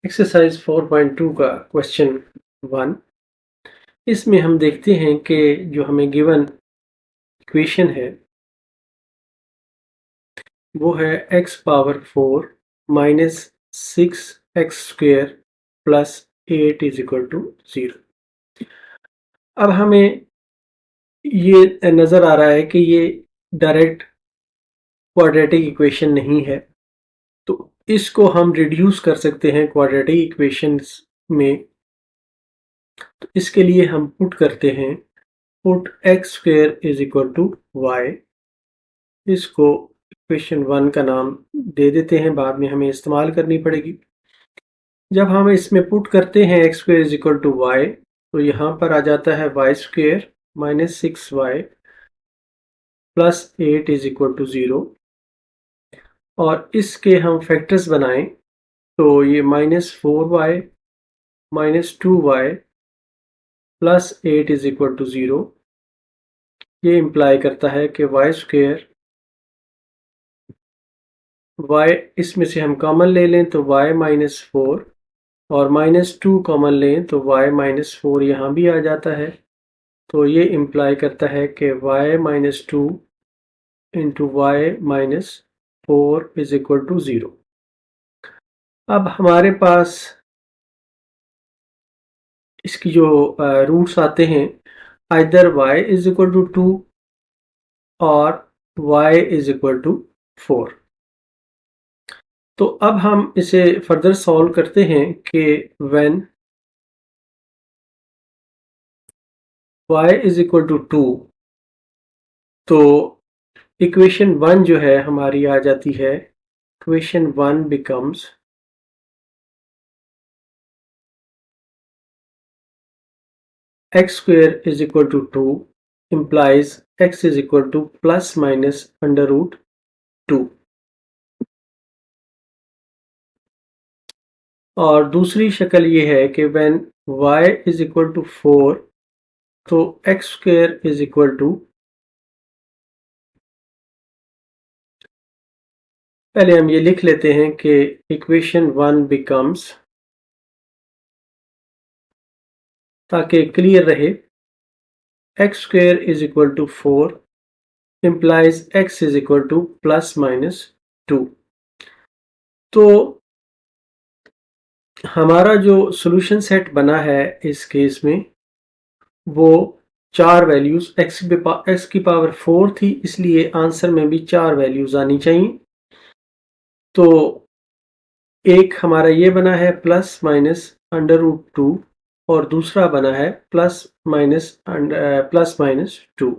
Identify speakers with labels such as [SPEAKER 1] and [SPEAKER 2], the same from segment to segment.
[SPEAKER 1] Exercise 4.2 का question 1। इसमें हम देखते हैं कि जो हमें गिवन इक्वेशन है वो है x power 4 minus 6x² plus 8 is equal to 0। अब हमें ये नज़र आ रहा है कि ये डायरेक्ट क्वाड्रेटिक इक्वेशन नहीं है, तो इसको हम रिड्यूस कर सकते हैं क्वाड्रेटिक इक्वेशंस में। तो इसके लिए हम पुट करते हैं put x² is equal to y। इसको इक्वेशन 1 का नाम दे देते हैं, बाद में हमें इस्तेमाल करनी पड़ेगी। जब हम इसमें पुट करते हैं x² is equal to y, तो यहाँ पर आ जाता है y² minus 6y plus 8 is equal to 0। और इसके हम फैक्टर्स बनाएं तो ये minus 4y minus 2y plus 8 is equal to 0। ये इम्प्लाई करता है कि y² y इसमें से हम कॉमन ले लें तो y माइनस 4 और माइनस 2 कॉमन लें तो y माइनस 4 यहाँ भी आ जाता है। तो ये इम्प्लाई करता है कि y minus 2 into y minus 4 is equal to 0। अब हमारे पास इसकी जो रूट्स आते हैं, either y is equal to 2 और y इज इक्वल टू 4। तो अब हम इसे फर्दर सॉल्व करते हैं कि when y is equal to 2, तो इक्वेशन 1 जो है हमारी आ जाती है, equation 1 becomes x² is equal to 2 implies x is equal to plus minus under root 2। और दूसरी शक्ल ये है कि when y is equal to 4, तो x² इज इक्वल टू, पहले हम ये लिख लेते हैं कि इक्वेशन 1 बिकम्स, ताकि क्लियर रहे, x² is equal to 4 implies x is equal to plus minus 2। तो हमारा जो सॉल्यूशन सेट बना है इस केस में, वो 4 वैल्यूज x की पावर 4 थी, इसलिए आंसर में भी 4 वैल्यूज आनी चाहिए। तो एक हमारा ये बना है प्लस माइनस अंडर रूट 2 और दूसरा बना है प्लस माइनस 2।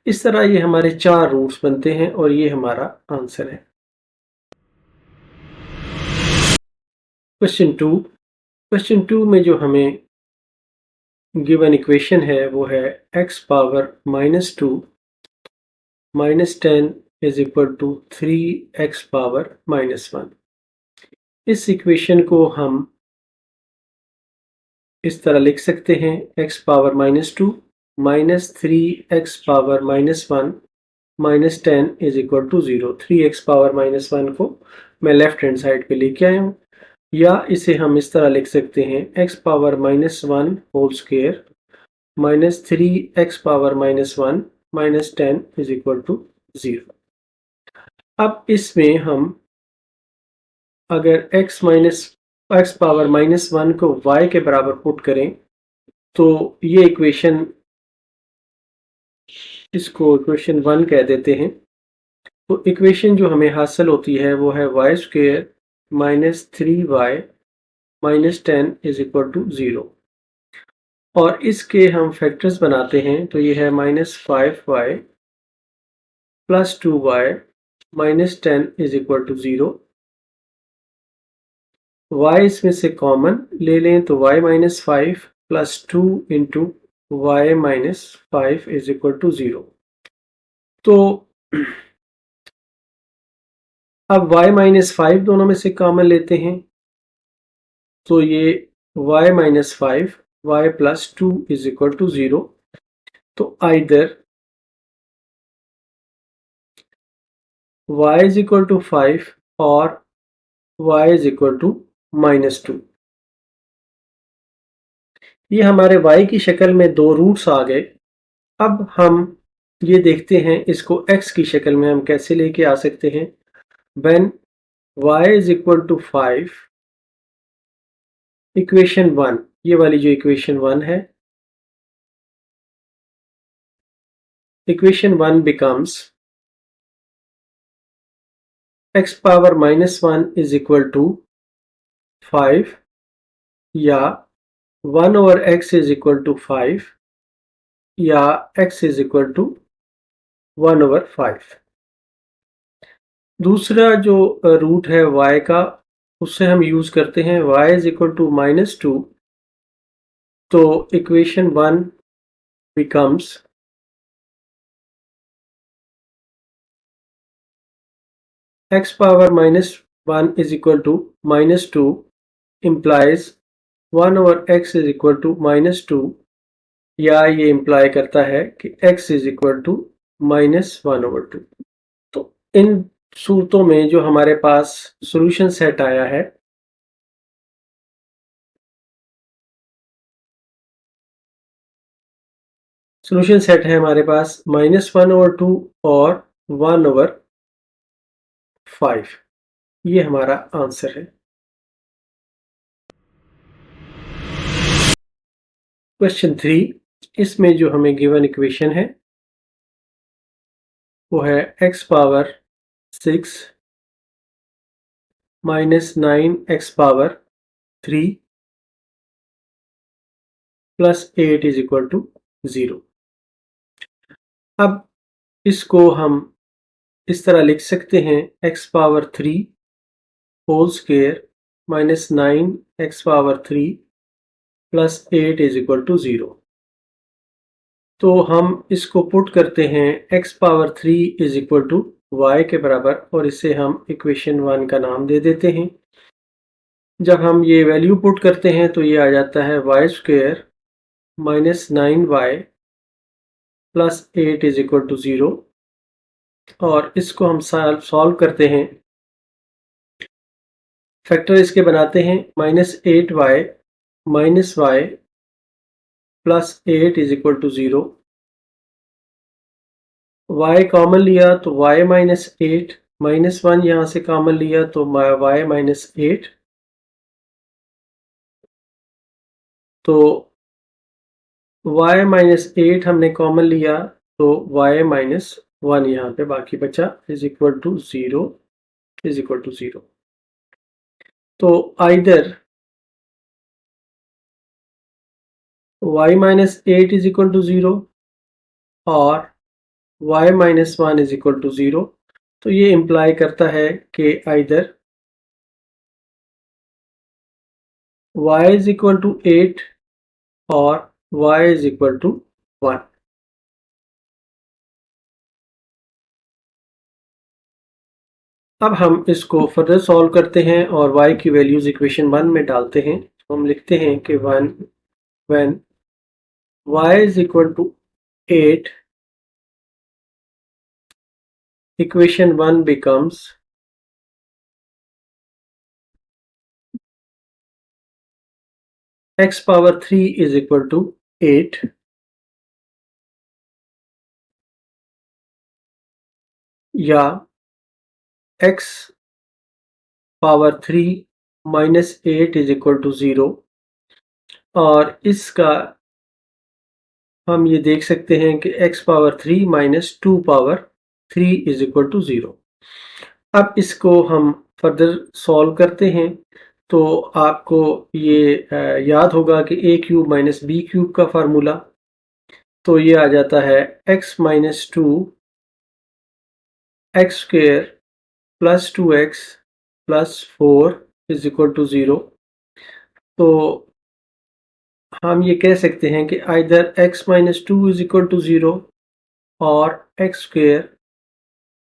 [SPEAKER 1] इस तरह ये हमारे 4 रूट्स बनते हैं और ये हमारा आंसर है। क्वेश्चन 2 में जो हमें गिवन इक्वेशन है वो है x power minus 2 minus 10 is equal to 3x power minus 1। इस इक्वेशन को हम इस तरह लिख सकते हैं, x power minus 2 minus 3x power minus 1 minus 10 is equal to 0। 3x power minus 1 को मैं लेफ्ट हैंड साइड पे लेके आया हूँ, या इसे हम इस तरह लिख सकते हैं, x power minus 1 whole square minus 3x power minus 1 minus 10 is equal to 0। अब इसमें हम अगर x पावर माइनस 1 को y के बराबर पुट करें, तो ये इक्वेशन, इसको इक्वेशन 1 कह देते हैं। तो इक्वेशन जो हमें हासिल होती है वो है y² minus 3y minus 10 is equal to 0। और इसके हम फैक्टर्स बनाते हैं, तो ये है minus 5y plus 2y minus 10 is equal to 0। y इसमें से कॉमन ले लें तो y minus 5 plus 2 into y minus 5 is equal to 0। तो अब y माइनस 5 दोनों में से कॉमन लेते हैं, तो ये y minus 5 y plus 2 is equal to 0. तो either y is equal to 5 और y is equal to -2. ये हमारे y की शक्ल में दो रूट्स आ गए। अब हम ये देखते हैं इसको x की शक्ल में हम कैसे लेके आ सकते हैं। When y is equal to 5, equation 1, ये वाली जो इक्वेशन 1 है, equation 1 becomes x power -1 is equal to 5 या 1 over x is equal to 5 या x is equal to 1 over 5। दूसरा जो रूट है y का, उससे हम यूज करते हैं y is equal to -2, तो equation 1 becomes x power -1 is equal to -2 implies 1 over x is equal to -2, या ये इम्प्लाई करता है कि x is equal to -1 over 2। तो इन सूरतों में जो हमारे पास सॉल्यूशन सेट आया है, सॉल्यूशन सेट है हमारे पास -1 over 2 और 1 over 5। ये हमारा आंसर है। क्वेश्चन 3, इसमें जो हमें गिवन इक्वेशन है वो है x power 6 minus 9x power 3 plus 8 is equal to 0। अब इसको हम इस तरह लिख सकते हैं x power 3 whole square minus 9x power 3 plus 8 is equal to 0। तो हम इसको पुट करते हैं x power 3 is equal to y के बराबर, और इसे हम इक्वेशन 1 का नाम दे देते हैं। जब हम ये वैल्यू पुट करते हैं तो ये आ जाता है y square minus 9y plus 8 is equal to 0, और इसको हम सॉल्व करते हैं। फैक्टर इसके बनाते हैं -8y minus y plus 8 is equal to 0। y common लिया तो y माइनस 8, माइनस 1 यहाँ से कॉमन लिया तो y माइनस 8, तो y माइनस 8 हमने कॉमन लिया तो y माइनस 1 यहाँ पे बाकी बचा, is equal to 0, is equal to 0। तो either y minus 8 is equal to 0 और y minus 1 is equal to 0। तो ये इम्प्लाई करता है कि either y is equal to 8 और y इज इक्वल टू 1। अब हम इसको फर्दर सॉल्व करते हैं और y की वैल्यूज इक्वेशन 1 में डालते हैं। तो हम लिखते हैं कि when y is equal to 8, equation 1 becomes x power 3 is equal to 8 या x power 3 minus 8 is equal to 0, और इसका हम ये देख सकते हैं कि x power 3 minus 2 power 3 is equal to 0। अब इसको हम फर्दर सॉल्व करते हैं तो आपको ये याद होगा कि a cube minus B cube का फार्मूला, तो ये आ जाता है x minus 2 x square plus 2x plus 4 is equal to 0। तो हम ये कह सकते हैं कि either x minus 2 is equal to 0 और x square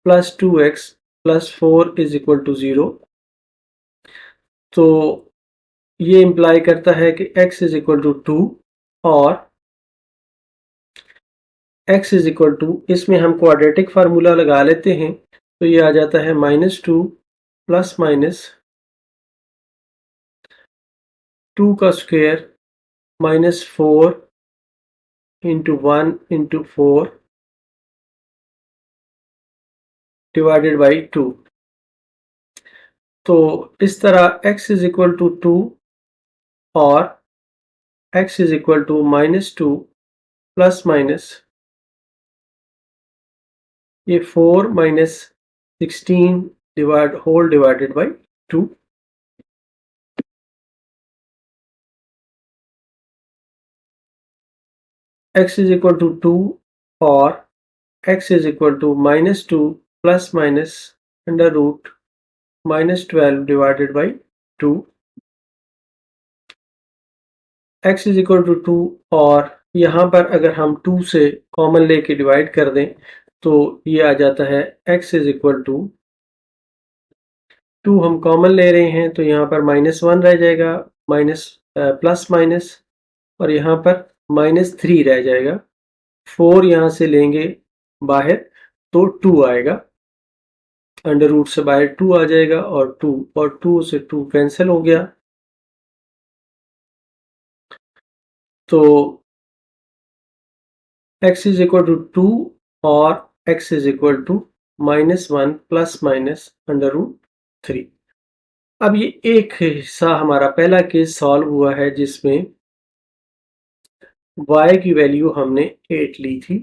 [SPEAKER 1] plus 2x plus 4 is equal to 0। तो ये इम्प्लाई करता है कि x इज इक्वल टू 2 और x इज इक्वल टू, इसमें हम क्वाड्रेटिक फार्मूला लगा लेते हैं, तो ये आ जाता है -2 प्लस माइनस 2 का square -4 into 1 into 4 divided by 2। तो इस तरह x इज इक्वल टू 2 और x is equal to -2 plus minus ये 4 minus 16 divided by 2। x is equal to 2 और x is equal to -2 plus minus under root -12 divided by 2। x is equal to 2 और यहाँ पर अगर हम 2 से common लेके डिवाइड कर दें तो ये आ जाता है x इज इक्वल टू 2 हम कॉमन ले रहे हैं तो यहाँ पर -1 रह जाएगा, प्लस माइनस, और यहाँ पर -3 रह जाएगा। 4 यहाँ से लेंगे बाहर तो 2 आएगा, अंडर रूट से बाहर 2 आ जाएगा और 2 से 2 कैंसिल हो गया। तो x इज इक्वल टू 2 और x is equal to -1 plus minus under root 3। अब ये एक हिस्सा हमारा पहला केस सॉल्व हुआ है जिसमें y की वैल्यू हमने 8 ली थी।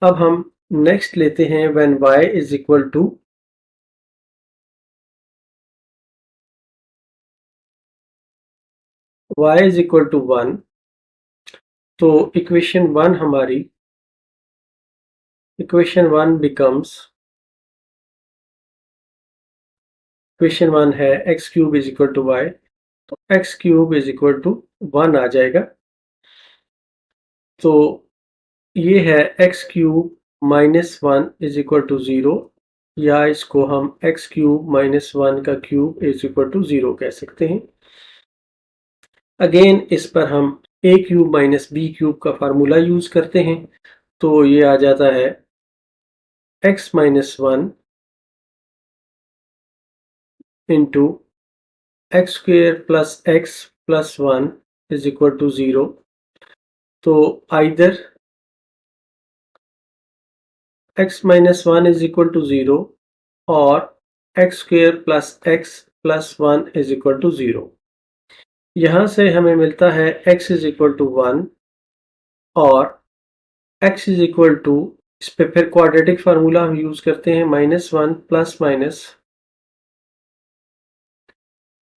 [SPEAKER 1] अब हम नेक्स्ट लेते हैं when y is equal to y is equal to 1। तो इक्वेशन 1 बिकम्स, इक्वेशन 1 है x cube is equal to y, तो x cube is equal to 1 आ जाएगा। तो ये है x cube -1 is equal to 0, या इसको हम x क्यूब -1 का क्यूब इज इक्वल टू 0 कह सकते हैं। अगेन इस पर हम a cube minus B cube का फार्मूला यूज करते हैं, तो ये आ जाता है x minus 1 into x square plus x plus 1 is equal to 0। तो either x minus 1 is equal to 0 और x square plus x plus 1 is equal to 0। यहाँ से हमें मिलता है x इज इक्वल टू 1 और x इज इक्वल टू, इस पे फिर क्वाड्रेटिक फार्मूला हम यूज करते हैं, -1 प्लस माइनस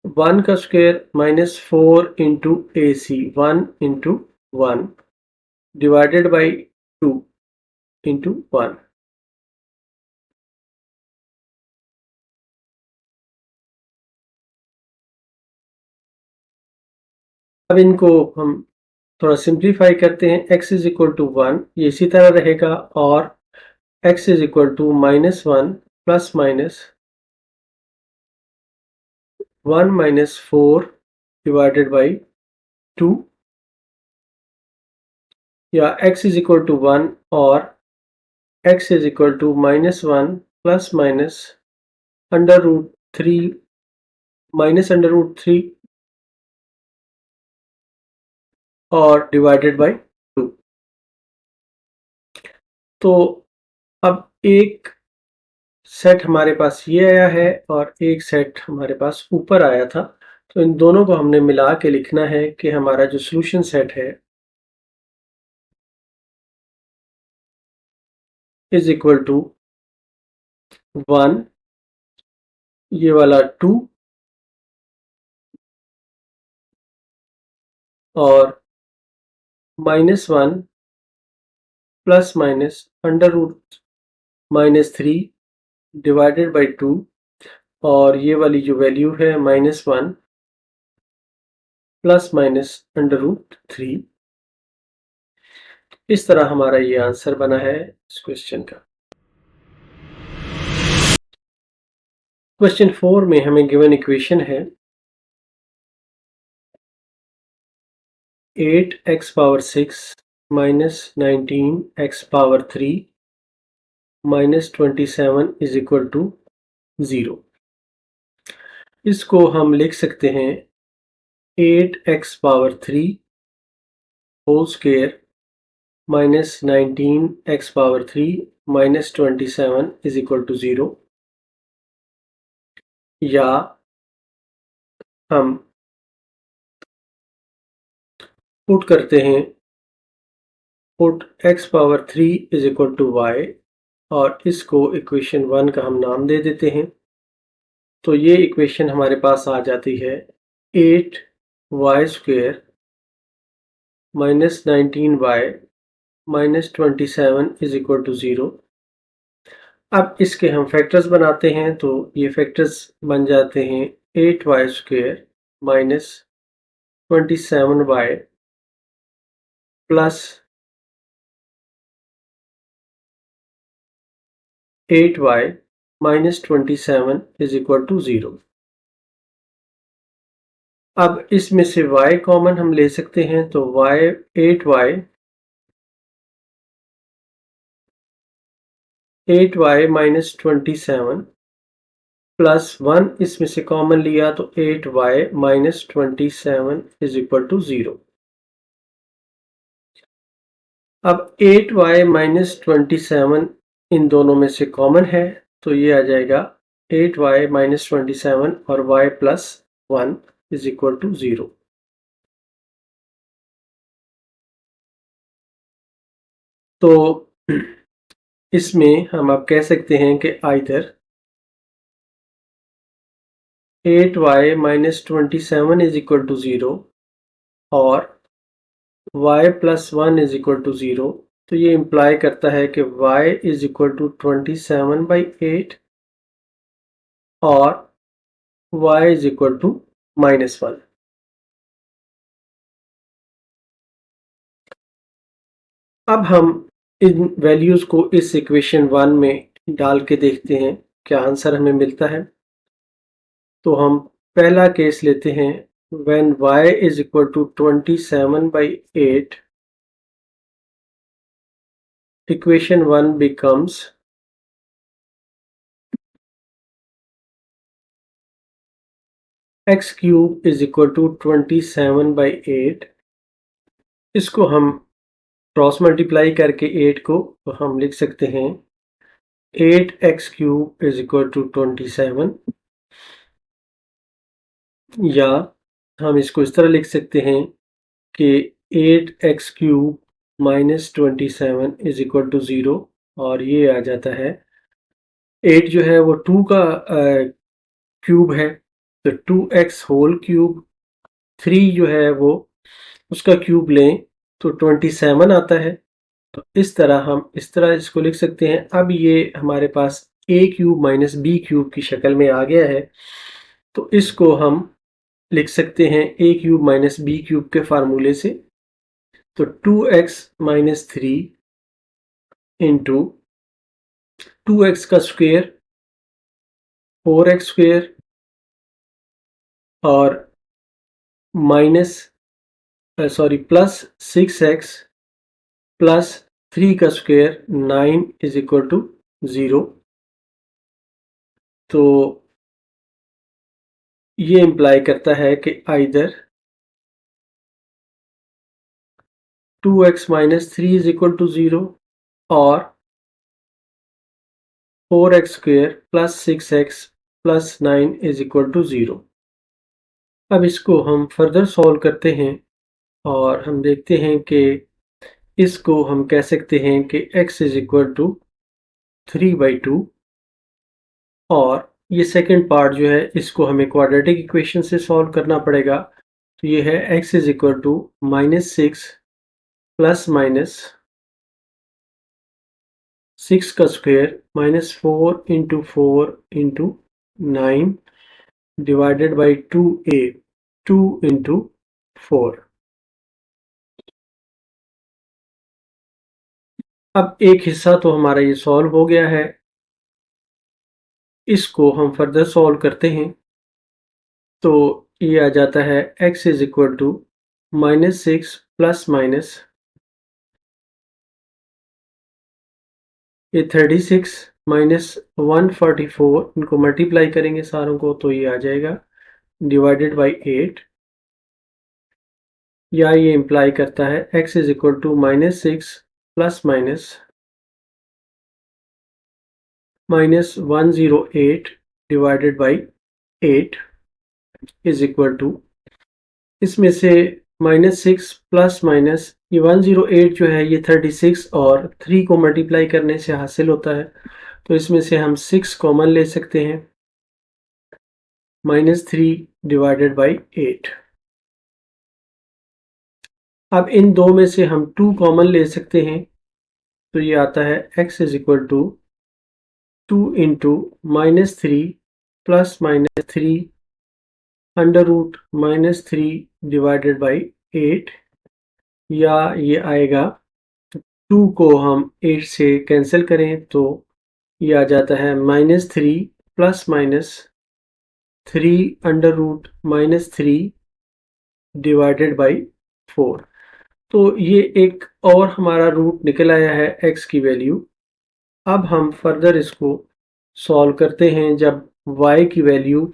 [SPEAKER 1] 1 का square -4 into AC 1 into 1 divided by 2 into 1। अब इनको हम थोड़ा सिंप्लीफाई करते हैं। x इज इक्वल टू 1 ये इसी तरह रहेगा और x is equal to -1 plus minus 1 minus 4 divided by 2, या x इज इक्वल टू 1 और x is equal to -1 plus minus under root 3 minus under root 3 और डिवाइडेड बाई 2। तो अब एक सेट हमारे पास ये आया है और एक सेट हमारे पास ऊपर आया था, तो इन दोनों को हमने मिला के लिखना है कि हमारा जो सॉल्यूशन सेट है इज इक्वल टू 1, ये वाला 2 और -1 plus minus under root -3 divided by 2, और ये वाली जो वैल्यू है -1 प्लस माइनस अंडर रूट 3। इस तरह हमारा ये आंसर बना है इस क्वेश्चन का। क्वेश्चन 4 में हमें गिवन इक्वेशन है 8x power 6 minus 19x power 3 minus 27 is equal to 0। इसको हम लिख सकते हैं 8x power 3 whole square minus 19x power 3 minus 27 is equal to 0, या हम पुट करते हैं put x power 3 is equal to y, और इसको इक्वेशन 1 का हम नाम दे देते हैं। तो ये इक्वेशन हमारे पास आ जाती है 8y square minus 19y minus 27 is equal to 0। अब इसके हम फैक्टर्स बनाते हैं, तो ये फैक्टर्स बन जाते हैं 8y square minus 27y plus 8y minus 27 is equal to 0। अब इसमें से y कॉमन हम ले सकते हैं, तो 8y माइनस 27 प्लस 1 इसमें से कॉमन लिया, तो 8y minus 27 is equal to 0। अब 8y माइनस 27 इन दोनों में से कॉमन है, तो ये आ जाएगा 8y माइनस 27 और y plus 1 is equal to 0। तो इसमें हम अब कह सकते हैं कि either 8y minus 27 is equal to 0 और y plus 1 is equal to 0। तो ये इम्प्लाई करता है कि y इज इक्वल टू 27/8 और y इज इक्वल टू -1। अब हम इन वैल्यूज को इस इक्वेशन 1 में डाल के देखते हैं क्या आंसर हमें मिलता है। तो हम पहला केस लेते हैं, when y is equal to 27/8, equation 1 becomes x cube is equal to 27/8। इसको हम क्रॉस मल्टीप्लाई करके 8 को तो हम लिख सकते हैं 8x cube is equal to 27, या हम इसको इस तरह लिख सकते हैं कि 8x cube minus 27 is equal to 0, और ये आ जाता है 8 जो है वो 2 का क्यूब है, तो 2x होल क्यूब, 3 जो है वो उसका क्यूब लें तो 27 आता है। तो इस तरह इसको लिख सकते हैं। अब ये हमारे पास a cube minus B cube की शक्ल में आ गया है, तो इसको हम लिख सकते हैं a cube minus B cube के फार्मूले से। तो 2x माइनस 3 इंटू 2x का स्क्वेयर 4x स्क्वेयर और प्लस 6x प्लस 3 का स्क्वेयर 9 इज इक्वल टू 0। तो ये इम्प्लाई करता है कि either 2x minus 3 is equal to 0 और 4x square plus 6x plus 9 is equal to 0। अब इसको हम फर्दर सॉल्व करते हैं और हम देखते हैं कि इसको हम कह सकते हैं कि x इज इक्वल टू 3/2, और ये सेकंड पार्ट जो है इसको हमें क्वाड्रेटिक इक्वेशन से सॉल्व करना पड़ेगा। तो ये है x is equal to -6 plus minus 6 का square -4 into 4 into 9 divided by 2a, 2 into 4। अब एक हिस्सा तो हमारा ये सॉल्व हो गया है, इसको हम फर्दर सॉल्व करते हैं। तो ये आ जाता है x is equal to -6 plus minus ये 36 माइनस 144, इनको मल्टीप्लाई करेंगे सारों को तो ये आ जाएगा डिवाइडेड बाई 8, या ये इम्प्लाई करता है x is equal to -6 plus minus 108 divided by 8 is equal to, इसमें से -6 प्लस माइनस ये 108 जो है ये 36 और 3 को मल्टीप्लाई करने से हासिल होता है, तो इसमें से हम 6 कॉमन ले सकते हैं, -3 डिवाइडेड बाई 8। अब इन दो में से हम 2 कॉमन ले सकते हैं, तो ये आता है x is equal to 2 into -3 plus -3 under root -3 divided by 8, या ये आएगा 2 को हम 8 से कैंसिल करें तो ये आ जाता है -3 plus -3 under root -3 divided by 4। तो ये एक और हमारा रूट निकल आया है x की वैल्यू। अब हम फर्दर इसको सॉल्व करते हैं जब y की वैल्यू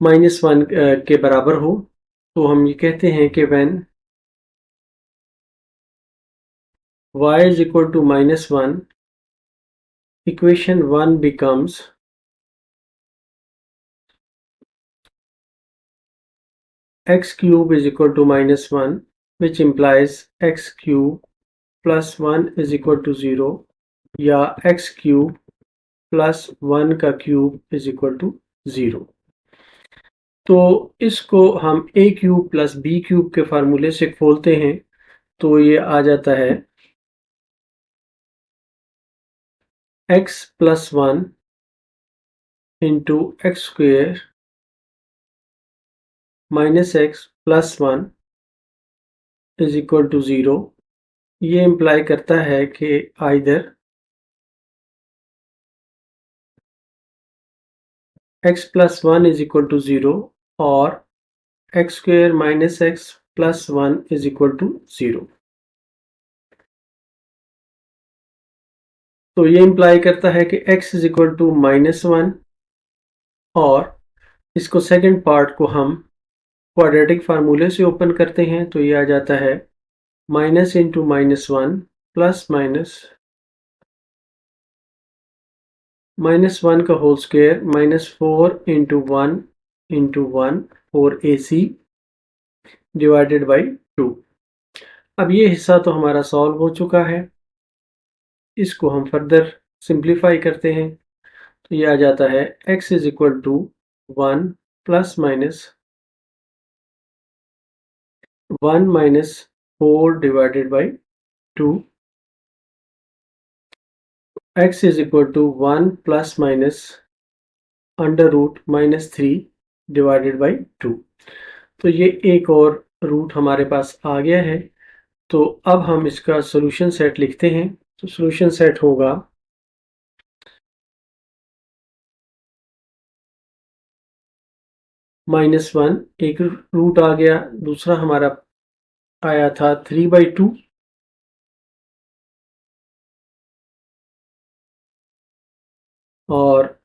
[SPEAKER 1] -1 के बराबर हो, तो हम ये कहते हैं कि when y is equal to -1, equation 1 becomes x cube is equal to -1, which implies x cube plus 1 is equal to 0, या x cube plus 1 का क्यूब is equal to 0। तो इसको हम a cube plus b cube के फार्मूले से खोलते हैं, तो ये आ जाता है x plus 1 into x square minus X plus 1 is equal to 0। ये इम्प्लाई करता है कि either x plus 1 is equal to 0 और x square minus X plus 1 is equal to 0। तो ये इम्प्लाई करता है कि x इज इक्वल टू -1, और इसको सेकंड पार्ट को हम क्वाड्रेटिक फार्मूले से ओपन करते हैं, तो ये आ जाता है माइनस इंटू -1 प्लस -1 का whole square -4 into 1 into 1 4 AC divided by 2। अब ये हिस्सा तो हमारा सॉल्व हो चुका है, इसको हम फर्दर सिंप्लीफाई करते हैं, तो ये आ जाता है x is equal to 1 plus -1 minus 4 divided by 2, x is equal to 1 plus minus under root -3 divided by 2। तो ये एक और रूट हमारे पास आ गया है। तो अब हम इसका सॉल्यूशन सेट लिखते हैं, तो सॉल्यूशन सेट होगा -1 एक रूट आ गया, दूसरा हमारा आया था 3/2, और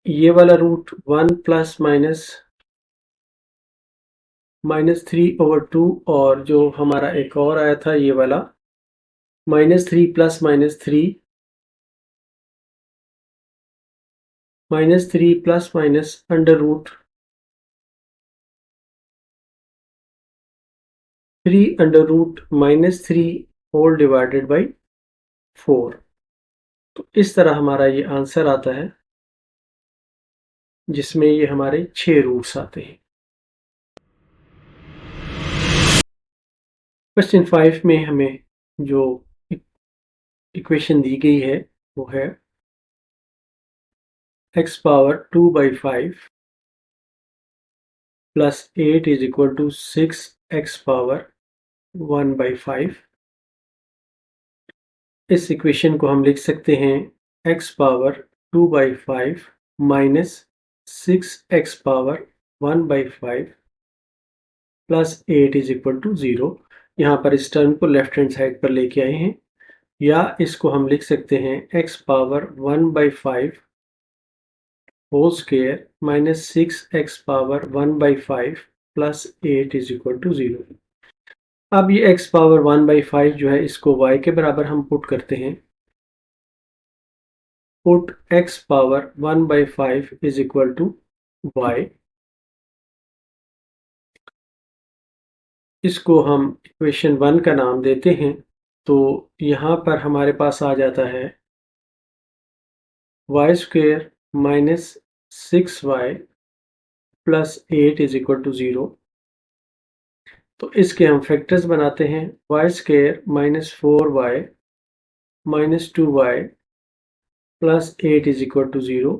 [SPEAKER 1] ये वाला रूट 1 प्लस -3/2, और जो हमारा एक और आया था ये वाला -3 plus -3 plus minus under root 3 whole divided by 4। तो इस तरह हमारा ये आंसर आता है, जिसमें ये हमारे 6 रूट्स आते हैं। क्वेश्चन 5 में हमें जो इक्वेशन दी गई है वो है x power 2/5 plus 8 is equal to 6x power 1/5। इस इक्वेशन को हम लिख सकते हैं x power 2/5 minus 6x power 1/5 plus 8 is equal to 0, यहाँ पर इस टर्म को लेफ्ट हैंड साइड पर लेके आए हैं, या इसको हम लिख सकते हैं x power 1/5 whole square minus 6x power 1/5 plus 8 is equal to 0। अब ये x पावर 1/5 जो है इसको y के बराबर हम पुट करते हैं। Put x power 1/5 is equal to y। इसको हम इक्वेशन 1 का नाम देते हैं। तो यहाँ पर हमारे पास आ जाता है y square minus 6y plus 8 is equal to 0। तो इसके हम फैक्टर्स बनाते हैं। y square minus 4y minus 2y plus 8 is equal to 0।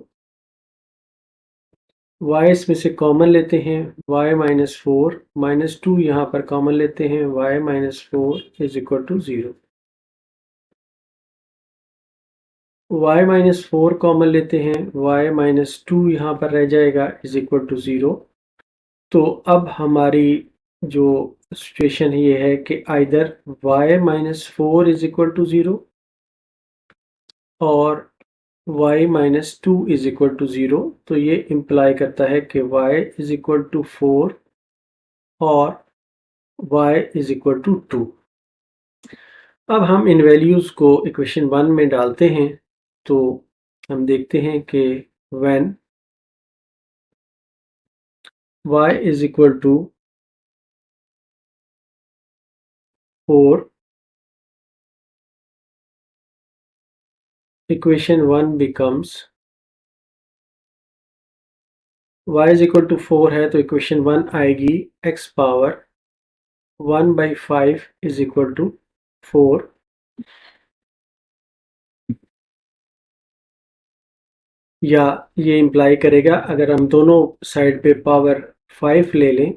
[SPEAKER 1] y इसमें से कॉमन लेते हैं, y माइनस 4 माइनस 2 यहाँ पर कॉमन लेते हैं, y minus 4 is equal to 0। y minus 4 common लेते हैं, y माइनस 2 यहाँ पर रह जाएगा इज इक्वल टू 0। तो अब हमारी जो सिचुएशन ये है कि either y minus 4 is equal to 0 और y minus 2 is equal to 0। तो ये इम्प्लाई करता है कि y इज इक्वल टू 4 और y इज इक्वल टू 2। अब हम इन वैल्यूज को इक्वेशन 1 में डालते हैं। तो हम देखते हैं कि when y is equal to 4, equation 1 becomes y is equal to 4 है तो इक्वेशन 1 आएगी x power 1/5 is equal to 4। या ये इम्प्लाई करेगा अगर हम दोनों साइड पे पावर 5 ले लें,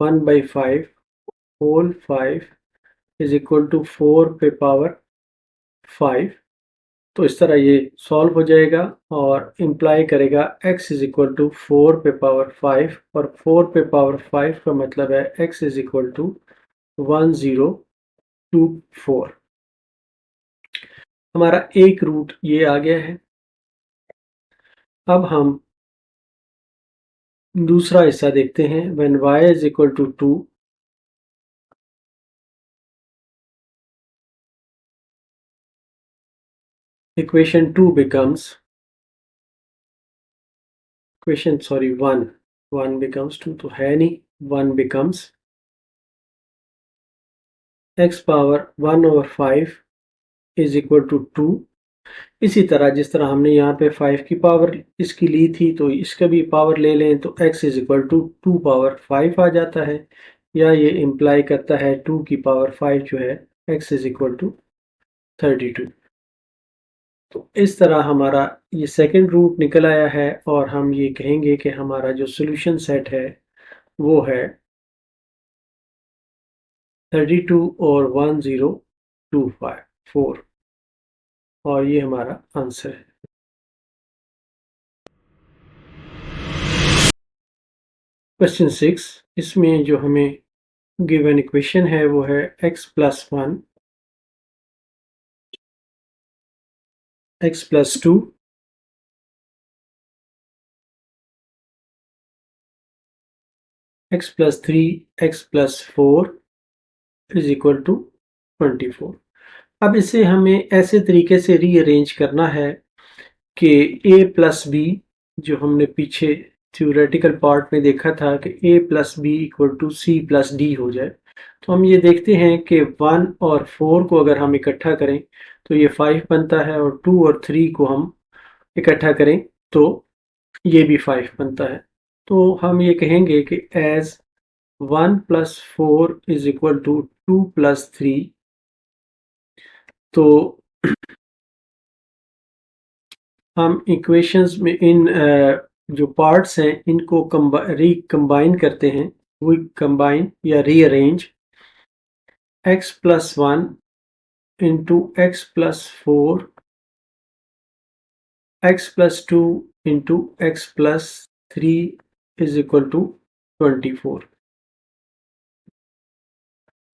[SPEAKER 1] 1/5 होल 5 इज इक्वल टू 4 पे पावर 5। तो इस तरह ये सॉल्व हो जाएगा और इम्प्लाई करेगा x इज इक्वल टू 4 पे पावर 5 और 4 पे पावर 5 का मतलब है x इज इक्वल टू 1024। हमारा एक रूट ये आ गया है। अब हम दूसरा हिस्सा देखते हैं। When y is equal to 2, equation 2 becomes equation 1 becomes 2 तो है नहीं, 1 becomes x power 1/5 is equal to 2। इसी तरह जिस तरह हमने यहाँ पे 5 की पावर इसकी ली थी तो इसका भी पावर ले लें तो x is equal to 2 power 5 आ जाता है, या ये इम्प्लाई करता है 2 की पावर 5 जो है x इज इक्वल टू 32। तो इस तरह हमारा ये सेकंड रूट निकल आया है और हम ये कहेंगे कि हमारा जो सॉल्यूशन सेट है वो है 32 और 10254 और ये हमारा आंसर है। क्वेश्चन 6, इसमें जो हमें गिवन इक्वेशन है वो है x plus 1 x plus 2 x plus 3 x plus 4 is equal to 24। अब इसे हमें ऐसे तरीके से रीअरेंज करना है कि a प्लस बी, जो हमने पीछे थ्योरेटिकल पार्ट में देखा था कि a plus B equal to C plus D हो जाए। तो हम ये देखते हैं कि 1 और 4 को अगर हम इकट्ठा करें तो ये 5 बनता है और 2 और 3 को हम इकट्ठा करें तो ये भी 5 बनता है। तो हम ये कहेंगे कि as 1 plus 4 is equal to 2 plus 3। तो हम इक्वेशंस में इन जो पार्ट्स हैं इनको रिकम्बाइन करते हैं। वी कंबाइन या rearrange x plus 1 into x plus 4 x plus 2 into x plus 3 is equal to 24।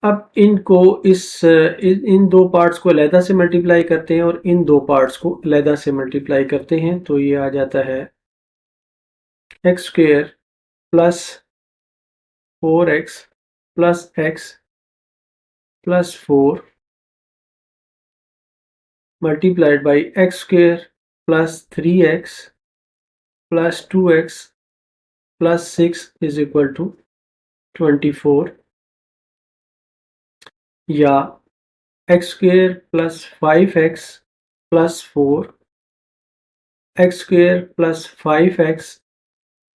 [SPEAKER 1] अब इनको इन दो पार्ट्स को अलहदा से मल्टीप्लाई करते हैं और इन दो पार्ट्स को अलहदा से मल्टीप्लाई करते हैं, तो ये आ जाता है x square plus 4x plus x plus 4 multiplied by X square plus 3x plus 2x plus 6 is equal to 24, या x square plus 5x plus 4 X square plus 5x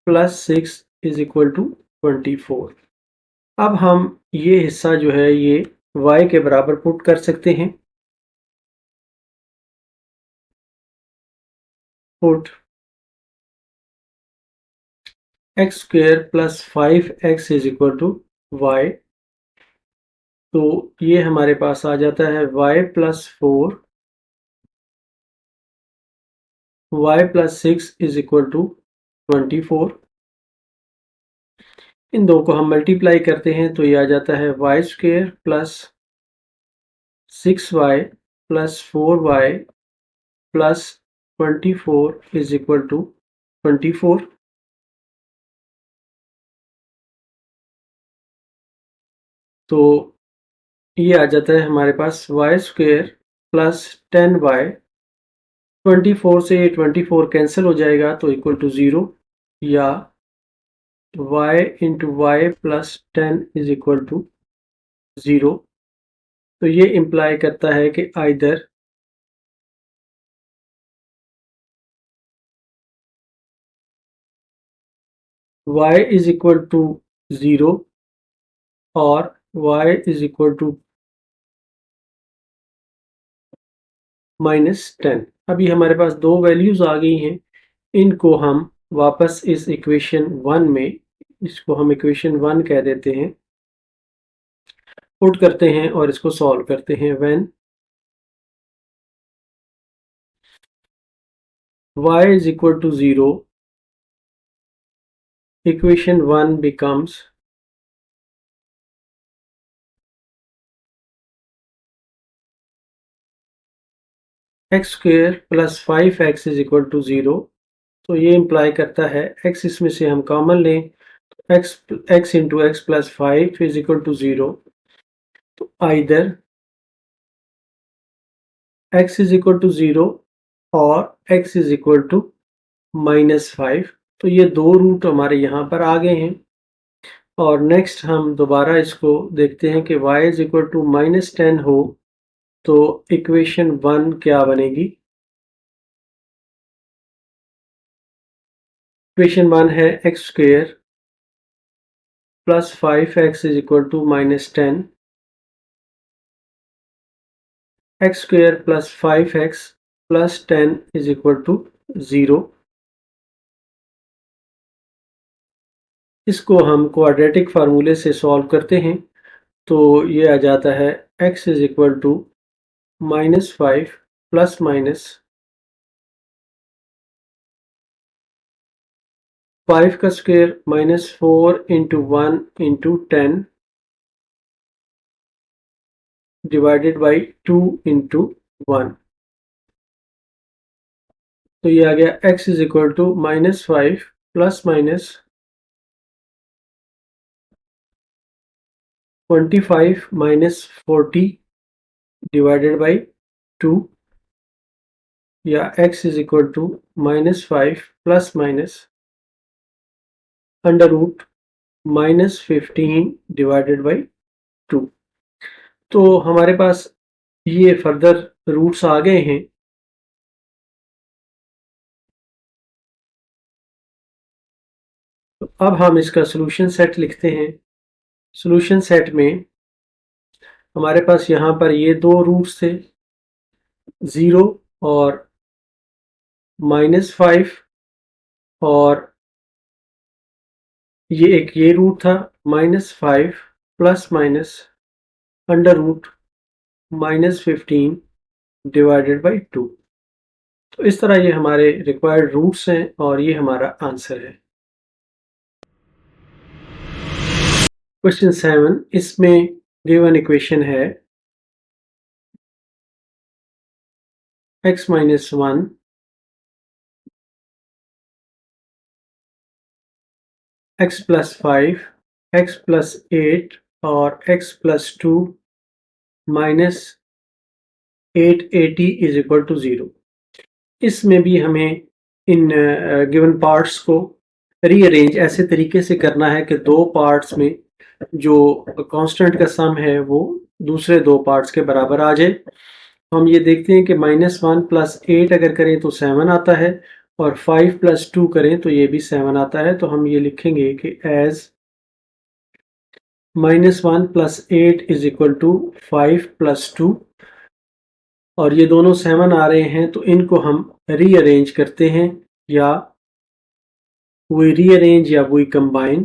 [SPEAKER 1] plus 6 is equal to 24। अब हम ये हिस्सा जो है ये y के बराबर पुट कर सकते हैं। Put x square plus 5x is equal to y, तो ये हमारे पास आ जाता है y plus 4 y plus 6 is equal to 24। इन दो को हम मल्टीप्लाई करते हैं तो ये आ जाता है Y square plus 6y plus 4y plus 24 is equal to 24। तो ये आ जाता है हमारे पास वाई स्क्वेयर प्लस 10y, 24 से 24 कैंसिल हो जाएगा तो इक्वल टू 0, या y into Y plus 10 is equal to 0। तो ये इम्प्लाई करता है कि either y is equal to 0 और y इज इक्वल टू -10। अभी हमारे पास दो वैल्यूज आ गई हैं, इनको हम वापस इस इक्वेशन 1 में, इसको हम इक्वेशन 1 कह देते हैं, पुट करते हैं और इसको सॉल्व करते हैं। When y is equal to 0, equation 1 becomes X square plus 5x is equal to 0। तो ये इम्प्लाई करता है x इसमें से हम कॉमन लें, x into x plus 5 is equal to 0। तो either x is equal to 0 और x इज इक्वल टू -5। तो ये दो रूट हमारे यहाँ पर आ गए हैं। और नेक्स्ट हम दोबारा इसको देखते हैं कि y इज इक्वल टू -10 हो तो इक्वेशन 1 क्या बनेगी। इक्वेशन 1 है x square plus 5x is equal to -10, X square plus 5x plus 10 is equal to 0। इसको हम क्वाड्रेटिक फार्मूले से सॉल्व करते हैं तो ये आ जाता है x is equal to -5 plus minus 5 का square -4 into 1 into 10 divided by 2 into 1। तो ये आ गया x is equal to -5 plus minus 25 minus 40 divided by 2, या x is equal to -5 plus minus under root -15 divided by 2। तो हमारे पास ये further roots आ गए हैं। तो अब हम इसका सॉल्यूशन सेट लिखते हैं। सॉल्यूशन सेट में हमारे पास यहाँ पर ये दो रूट्स थे, 0 और -5, और ये रूट था -5 plus minus under root -15 divided by 2। तो इस तरह ये हमारे रिक्वायर्ड रूट्स हैं और ये हमारा आंसर है। क्वेश्चन 7, इसमें गिवन इक्वेशन है x minus 1 x plus 5 x plus 8 और x plus 2 minus 880 is equal to 0। इसमें भी हमें इन गिवन पार्ट्स को रीअरेंज ऐसे तरीके से करना है कि दो पार्ट्स में जो कांस्टेंट का सम है वो दूसरे दो पार्ट्स के बराबर आ जाए। हम ये देखते हैं कि -1 प्लस 8 अगर करें तो 7 आता है और 5 प्लस 2 करें तो ये भी 7 आता है। तो हम ये लिखेंगे कि as -1 plus 8 is equal to 5 plus 2 और ये दोनों 7 आ रहे हैं तो इनको हम रीअरेंज करते हैं या we rearrange या we combine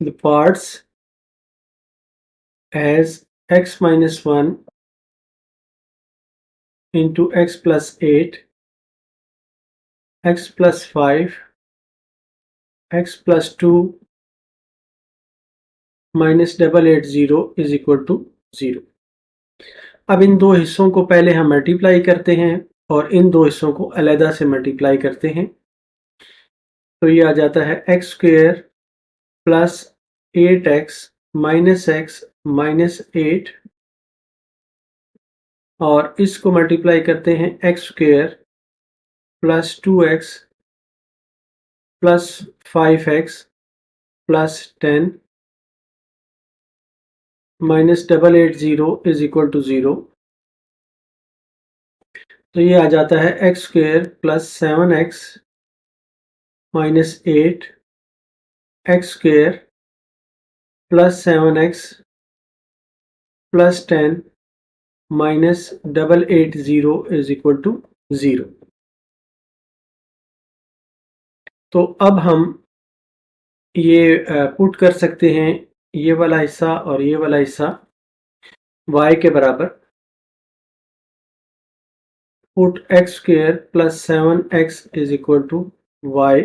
[SPEAKER 1] the parts as x minus 1 into x plus 8 x plus 5 x plus 2 minus 880 is equal to 0। अब इन दो हिस्सों को पहले हम मल्टीप्लाई करते हैं और इन दो हिस्सों को अलहदा से मल्टीप्लाई करते हैं। तो ये आ जाता है x square plus 8x minus x minus 8 और इसको मल्टीप्लाई करते हैं x square plus 2x plus 5x plus 10 minus 880 is equal to 0। तो ये आ जाता है x square plus 7x minus 8 X square plus 7x plus 10 minus 880 is equal to 0। तो अब हम ये पुट कर सकते हैं ये वाला हिस्सा और ये वाला हिस्सा y के बराबर। Put x square plus 7x is equal to y।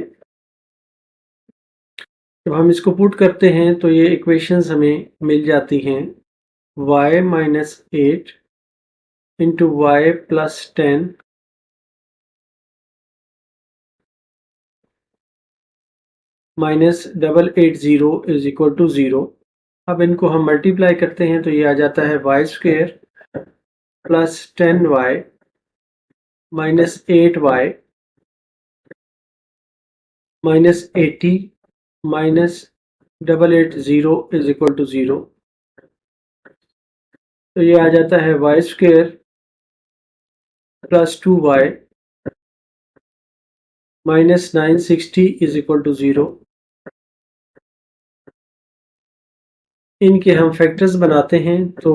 [SPEAKER 1] जब हम इसको पुट करते हैं तो ये इक्वेशंस हमें मिल जाती हैं y minus 8 into Y plus 10 minus 880 is equal to 0। अब इनको हम मल्टीप्लाई करते हैं तो ये आ जाता है Y square plus 10y minus 8y minus 80 minus 880 is equal to 0। तो ये आ जाता है Y square plus 2y minus 960 is equal to 0। इनके हम फैक्टर्स बनाते हैं तो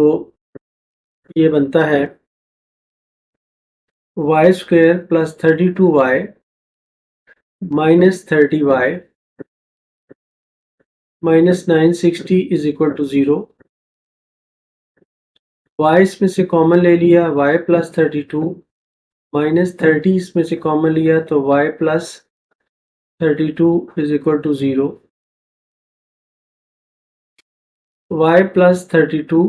[SPEAKER 1] ये बनता है Y square plus 32y minus 30y minus 960 is equal to 0। y इसमें से कॉमन ले लिया y प्लस 32 माइनस 30 इसमें से कॉमन लिया तो y plus 32 is equal to 0। y plus 32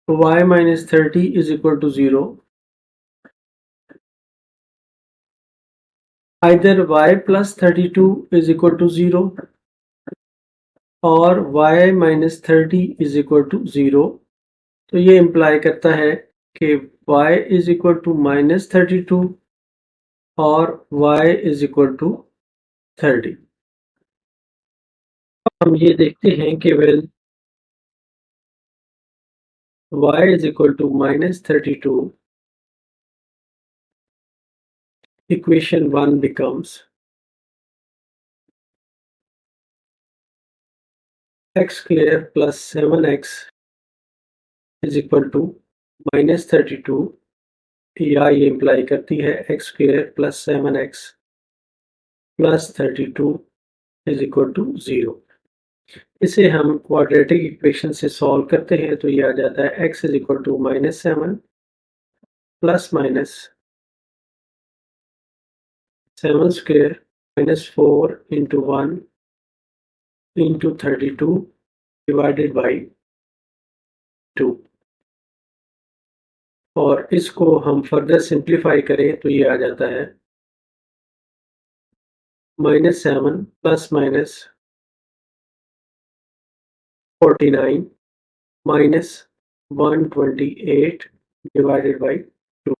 [SPEAKER 1] y minus 30 is equal to 0। Either y plus 32 is equal to 0 और y minus 30 is equal to 0। तो ये इम्प्लाई करता है कि y is equal to minus 32 और y is equal to 30। हम ये देखते हैं कि well y is equal to minus 32, equation 1 becomes x square plus 7x is equal to minus 32 या ये इम्प्लाई करती है x square plus 7x plus 32 is equal to 0। इसे हम क्वाड्रेटिक इक्वेशन से सॉल्व करते हैं तो ये आ जाता है x is equal to -7 plus minus 7 square -4 into 1 into 32 divided by 2 और इसको हम फर्दर सिंप्लीफाई करें तो ये आ जाता है -7 plus minus 49 minus 128 divided by 2.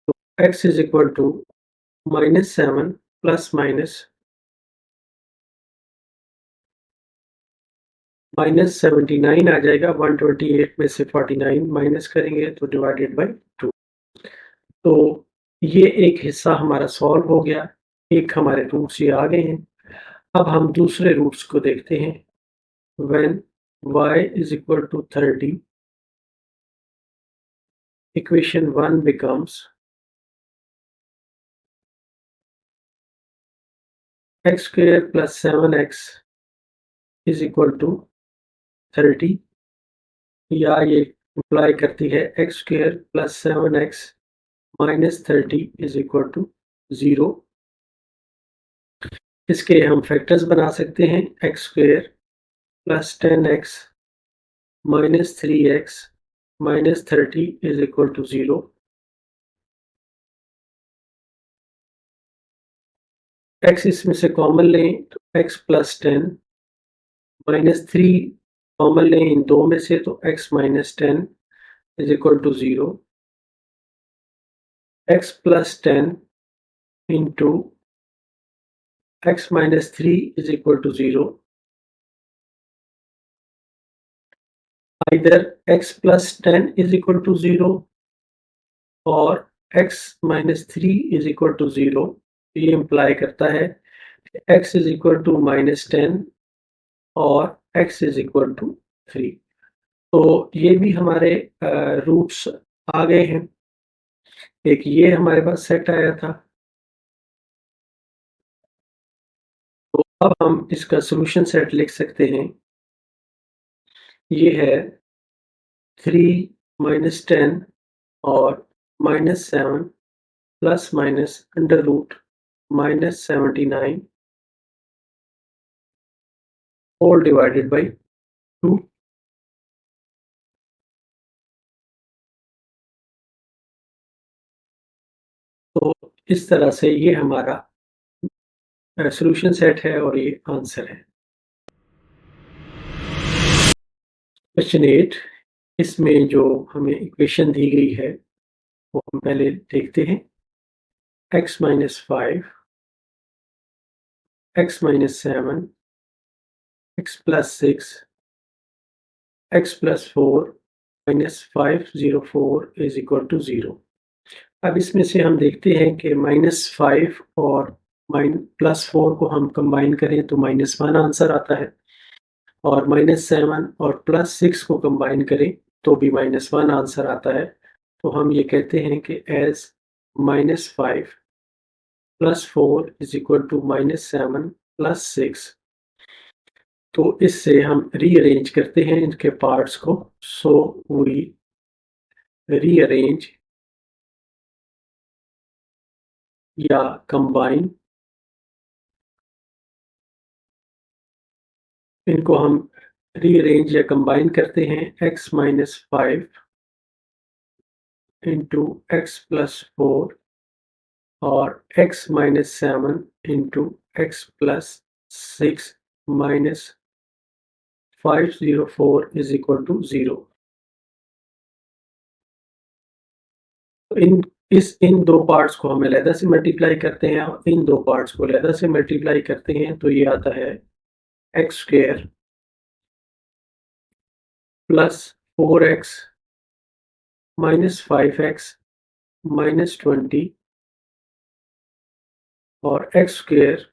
[SPEAKER 1] So x is equal to -7 plus -79 आ जाएगा 128 में से 49 माइनस करेंगे तो डिवाइडेड बाय 2। तो ये एक हिस्सा हमारा सॉल्व हो गया, एक हमारे रूट्स ये आ गए हैं। अब हम दूसरे रूट्स को देखते हैं। When y is equal to 30, equation 1 becomes x square plus 7x is equal to 30 या ये इम्प्लाई करती है x square plus 7x minus 30 is equal to 0। इसके हम फैक्टर्स बना सकते हैं x square plus 10x minus 3x minus 30 is equal to 0। x इसमें से कॉमन लें तो x प्लस 10 माइनस 3 कॉमन लें इन दो में से तो x minus 10 is equal to 0। x plus 10 into x minus 3 is equal to 0. Either x plus 10 is equal to 0 और x minus 3 is equal to 0। ये इम्प्लाई करता है x is equal to minus 10 और x is equal to 3। तो ये भी हमारे roots आ गए हैं। एक ये हमारे पास सेट आया था। तो अब हम इसका सॉल्यूशन सेट लिख सकते हैं। ये है 3 माइनस 10 और minus 7 plus minus under root minus 79 whole divided by 2। तो इस तरह से ये हमारा सॉल्यूशन सेट है और ये आंसर है। क्वेश्चन 8, इसमें जो हमें इक्वेशन दी गई है वो हम पहले देखते हैं। x minus 5, x minus 7, x plus 6, x plus 4 minus 504 is equal to 0। अब इसमें से हम देखते हैं कि -5 और +4 को हम कंबाइन करें तो -1 आंसर आता है और -7 और +6 को कंबाइन करें तो भी -1 आंसर आता है। तो हम ये कहते हैं कि एज -5 + 4 इज इक्वल टू -7 + 6। तो इससे हम रीअरेंज करते हैं इनके पार्ट्स को। सो वी रीअरेंज या कंबाइन, इनको हम रीअरेंज या कंबाइन करते हैं। x minus 5 into x plus 4 और x minus 7 into x plus 6 minus 504 is equal to 0। इन दो पार्ट्स को हम अलहदा से मल्टीप्लाई करते हैं और इन दो पार्ट्स को अलहदा से मल्टीप्लाई करते हैं तो ये आता है x square plus 4x minus 5x minus 20 और x square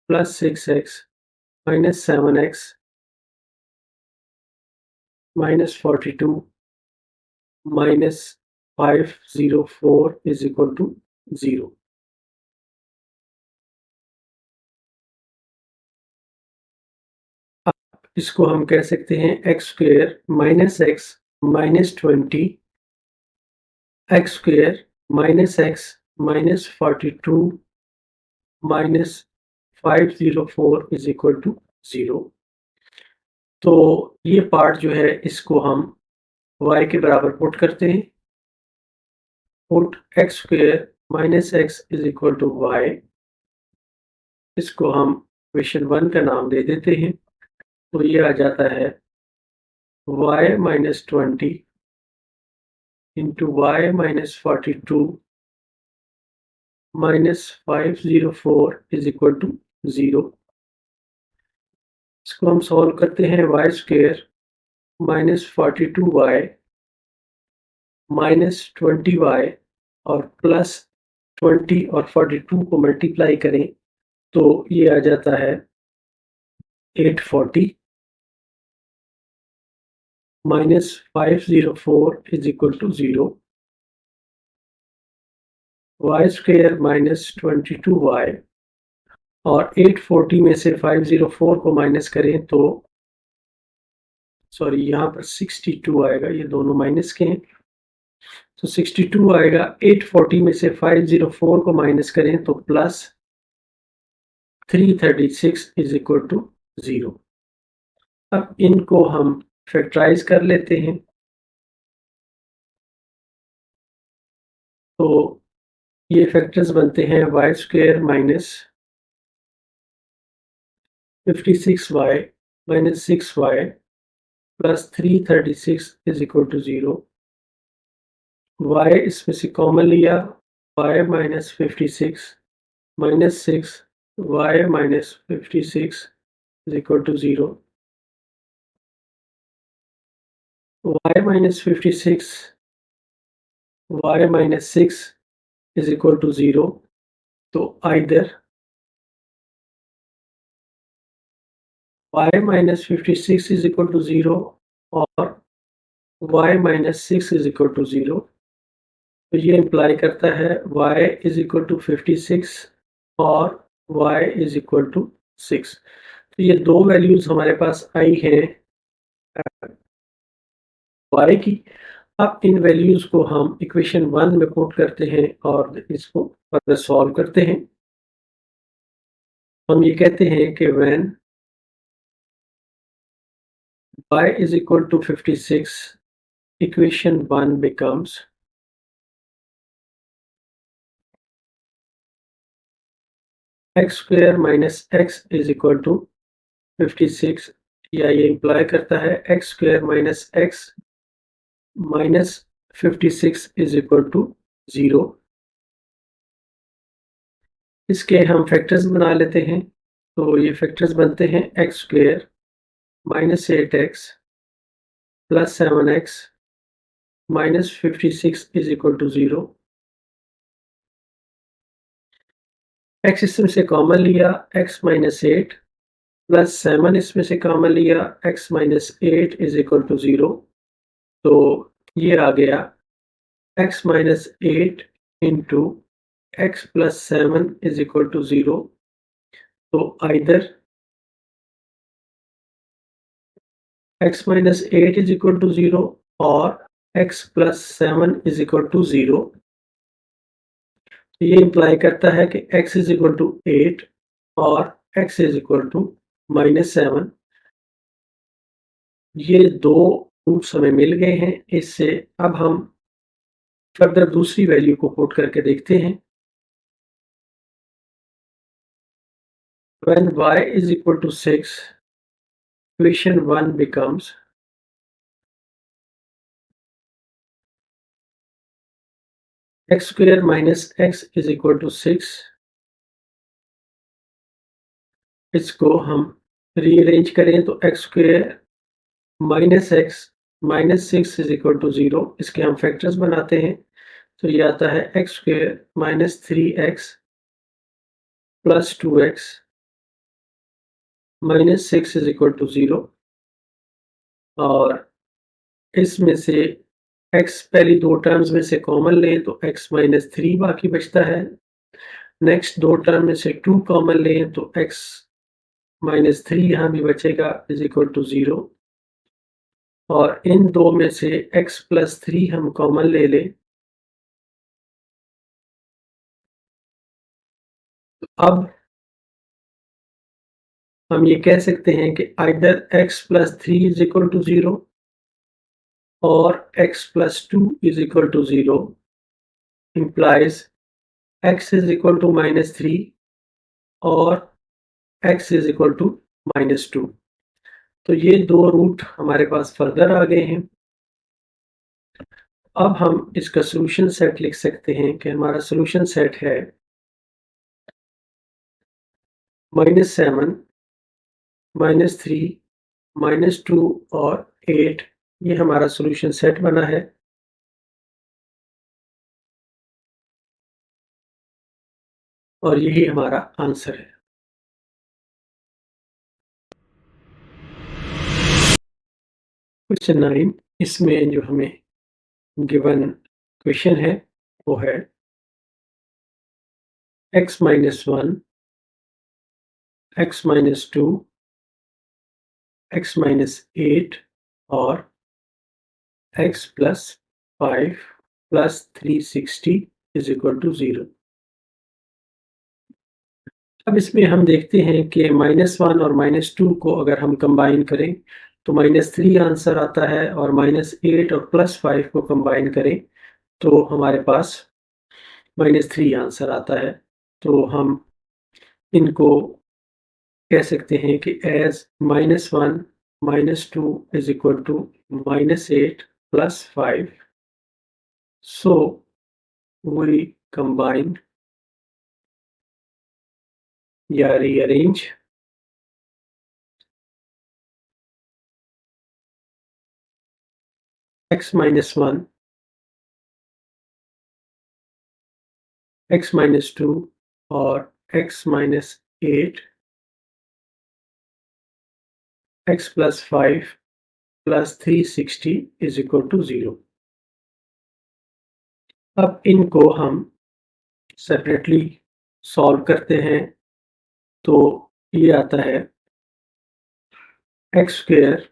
[SPEAKER 1] plus 6x minus 7x minus 42 minus 504 is equal to 0। इसको हम कह सकते हैं x square minus x minus 20 x square minus x -42 -504 is equal to 0। तो ये पार्ट जो है इसको हम y के बराबर पुट करते हैं। Put x square minus x is equal to y, इसको हम इक्वेशन 1 का नाम दे देते हैं। तो ये आ जाता है y minus 20 into y minus 42 minus 504 is equal to 0। इसको हम सॉल्व करते हैं। Y square minus 42y minus 20y और प्लस 20 और 42 को मल्टीप्लाई करें तो ये आ जाता है 840 minus 504 is equal to 0। Y square minus 22y और 840 में से 504 को माइनस करें तो सॉरी यहाँ पर 62 आएगा, ये दोनों माइनस के हैं तो 62 आएगा। 840 में से 504 को माइनस करें तो प्लस 336 इज इक्वल टू 0। अब इनको हम फैक्टराइज कर लेते हैं। तो ये फैक्टर्स बनते हैं y square minus 56y minus 6y plus 336 is equal to 0। y इसमें से कॉमन लिया, y minus 56 minus 6 y minus 56 is equal to 0। y minus 56 y minus 6 is equal to 0। तो either y minus 56 is equal to 0 और y minus 6 is equal to 0। तो ये imply करता है y is equal to 56 और y is equal to 6। तो ये दो वैल्यूज हमारे पास आई हैं y की। अब इन वैल्यूज को हम इक्वेशन 1 में पुट करते हैं और इसको फर्दर सॉल्व करते हैं। हम ये कहते हैं कि when y is equal to 56, equation 1 becomes x square minus x is equal to 56, या ये इम्प्लाई करता है x square minus x minus 56 is equal to 0। इसके हम फैक्टर्स बना लेते हैं। तो ये फैक्टर्स बनते हैं x square minus 8x plus 7x minus 56 is equal to 0। x इसमें से कॉमन लिया, x minus 8 प्लस 7 इसमें से कॉमन लिया, x minus 8 is equal to 0। तो ये आ गया x minus 8 into x plus 7 is equal to 0। तो either x minus 8 is equal to 0 और x plus 7 is equal to 0। ये इम्प्लाई करता है कि x is equal to 8 और x is equal to minus 7। ये दो रूट्स हमें मिल गए हैं। इससे अब हम फर्दर दूसरी वैल्यू को पुट करके देखते हैं। When y is equal to 6, equation 1 becomes x square minus x is equal to 6। इसको हम रीअरेंज करें तो x square minus x minus 6 is equal to 0। इसके हम फैक्टर्स बनाते हैं तो ये आता है x square minus 3x plus 2x minus 6 is equal to 0। और इसमें से x पहली दो टर्म्स में से कॉमन लें तो x माइनस 3 बाकी बचता है। नेक्स्ट दो टर्म में से 2 कॉमन लें तो x माइनस 3 यहाँ भी बचेगा इज इक्वल टू 0। और इन दो में से x प्लस 3 हम कॉमन ले लें अब हम ये कह सकते हैं कि आइदर x + 3 = 0 और x + 2 = 0 implies x = -3 और x = -2। तो ये 2 रूट हमारे पास फर्दर आ गए हैं। अब हम इसका सॉल्यूशन सेट लिख सकते हैं कि हमारा सॉल्यूशन सेट है -7, -3, -2 और 8। ये हमारा सॉल्यूशन सेट बना है। और यही हमारा आंसर है। क्वेश्चन 9, इसमें जो हमें गिवन क्वेश्चन है वो है x - 1, x - 2, x - 8 और x + 5 + 360 = 0। अब इसमें हम देखते हैं कि -1 और -2 को अगर हम कंबाइन करें तो -3 आंसर आता है और -8 और +5 को कंबाइन करें तो हमारे पास -3 आंसर आता है। तो हम इनको कह सकते हैं कि एज़ -1, -2 = -8 + 5. So we combine या rearrange x - 1, x - 2 और x - 8, x + 5 + 360 = 0। अब इनको हम सेपरेटली सॉल्व करते हैं तो ये आता है x²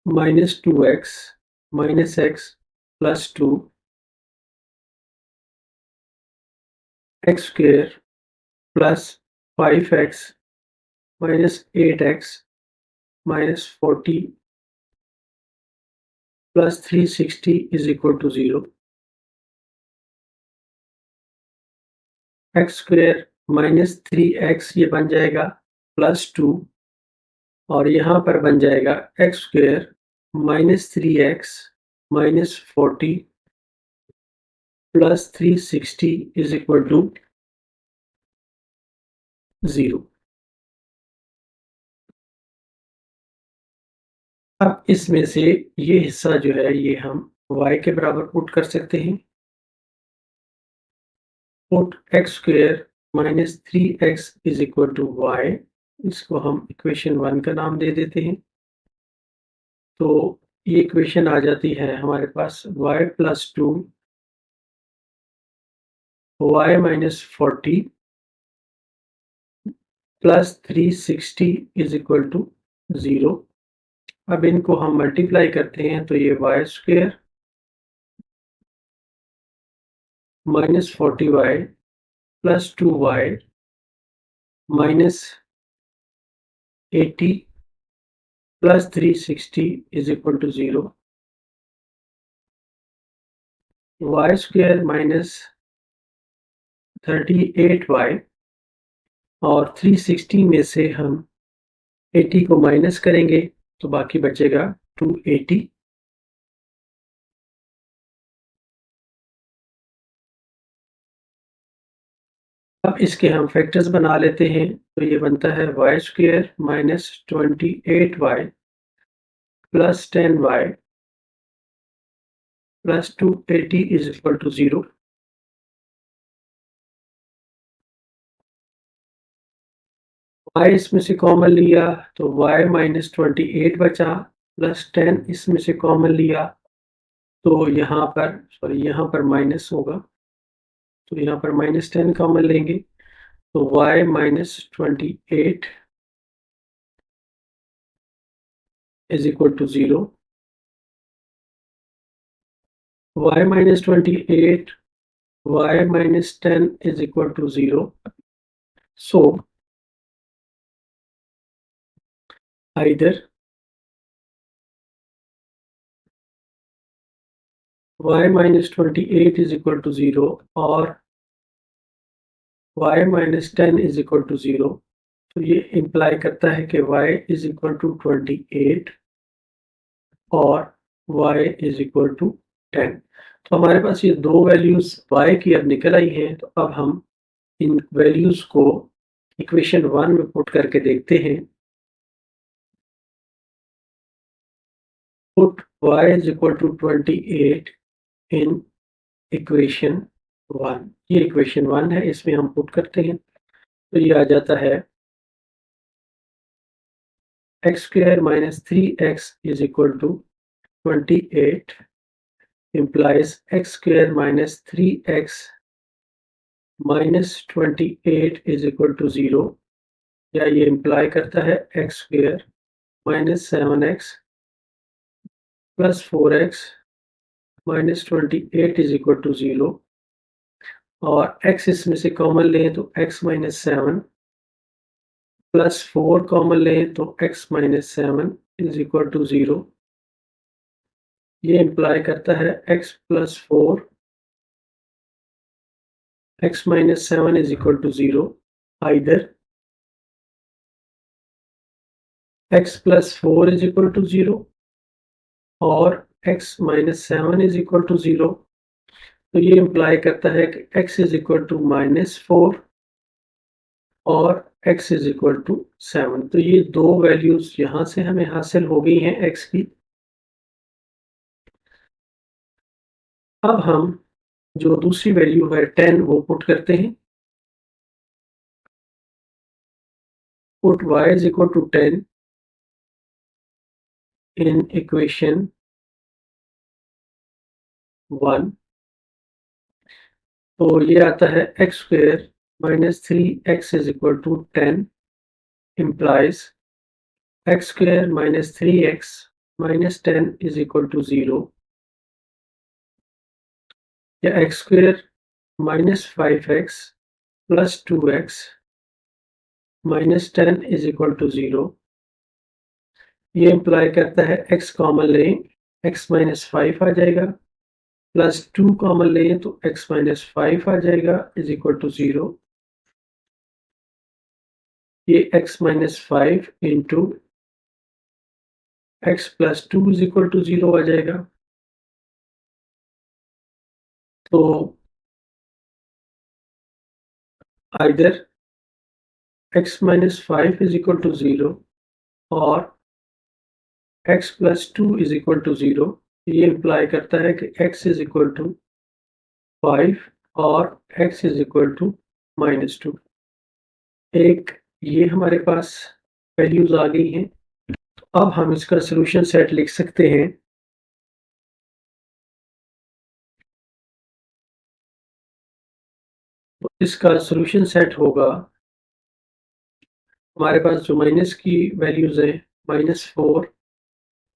[SPEAKER 1] -2x -x + 2 x² + 5x -8x -40 + 360 = 0। x² -3x ये बन जाएगा +2 और यहाँ पर बन जाएगा x² -3x -40 + 360 = 0। अब इसमें से ये हिस्सा जो है ये हम y के बराबर पुट कर सकते हैं। पुट x² -3x = y, इसको हम इक्वेशन 1 का नाम दे देते हैं। तो ये इक्वेशन आ जाती है हमारे पास y + 2 y - 40 + 360 = 0। अब इनको हम मल्टीप्लाई करते हैं तो ये y² -40y + 2y -80 + 360 = 0। y² -38y और 360 में से हम 80 को माइनस करेंगे तो बाकी बचेगा 280। अब इसके हम फैक्टर्स बना लेते हैं तो ये बनता है y² -28y + 10y + 280 = 0। y इसमें से कॉमन लिया तो y -28 बचा + 10 इसमें से कॉमन लिया तो यहाँ पर माइनस होगा तो यहाँ पर -10 कॉमन लेंगे तो y -28 = 0। y -28 y - 10 = 0 So either y minus 28 is equal to 0 or y minus 10 is equal to 0। तो ये इंप्लाई करता है कि y is equal to 28 और y is equal to 10। तो हमारे पास ये दो वैल्यूज y की अब निकल आई हैं। तो अब हम इन वैल्यूज को इक्वेशन 1 में पुट करके देखते हैं। Put y is equal to 28 in equation 1। ये इक्वेशन 1 है, इसमें हम पुट करते हैं तो ये आ जाता है x square minus 3x is equal to 28 implies x square minus 3x minus 28 is equal to 0। या ये इम्प्लाई करता है x square minus 7x plus 4x minus 28 is equal to 0। और x इसमें से कॉमन लें तो x minus 7 प्लस 4 कॉमन लें तो x minus 7 is equal to 0। ये इम्प्लाई करता है x plus 4 x minus 7 is equal to 0। Either x plus 4 is equal to 0 और x minus 7 is equal to 0। तो ये इम्प्लाई करता है कि x is equal to -4 और x is equal to 7। तो ये दो वैल्यूज यहां से हमें हासिल हो गई हैं x की। अब हम जो दूसरी वैल्यू है 10 वो पुट करते हैं। Put y is equal to 10 in equation 1। तो ये आता है x square minus 3x is equal to 10 implies x square minus 3x minus 10 is equal to 0। या x square minus 5x plus 2x minus 10 is equal to 0। ये imply करता है x common लें x minus 5 आ जाएगा plus 2 common लें तो x minus 5 आ जाएगा is equal to 0। ये x minus 5 into x plus 2 is equal to 0 आ जाएगा। तो either x minus 5 is equal to 0 और x plus 2 is equal to 0। ये इम्प्लाई करता है कि x is equal to 5 और x is equal to -2। एक ये हमारे पास वैल्यूज आ गई हैं। तो अब हम इसका सॉल्यूशन सेट लिख सकते हैं। तो इसका सॉल्यूशन सेट होगा, हमारे पास जो माइनस की वैल्यूज है -4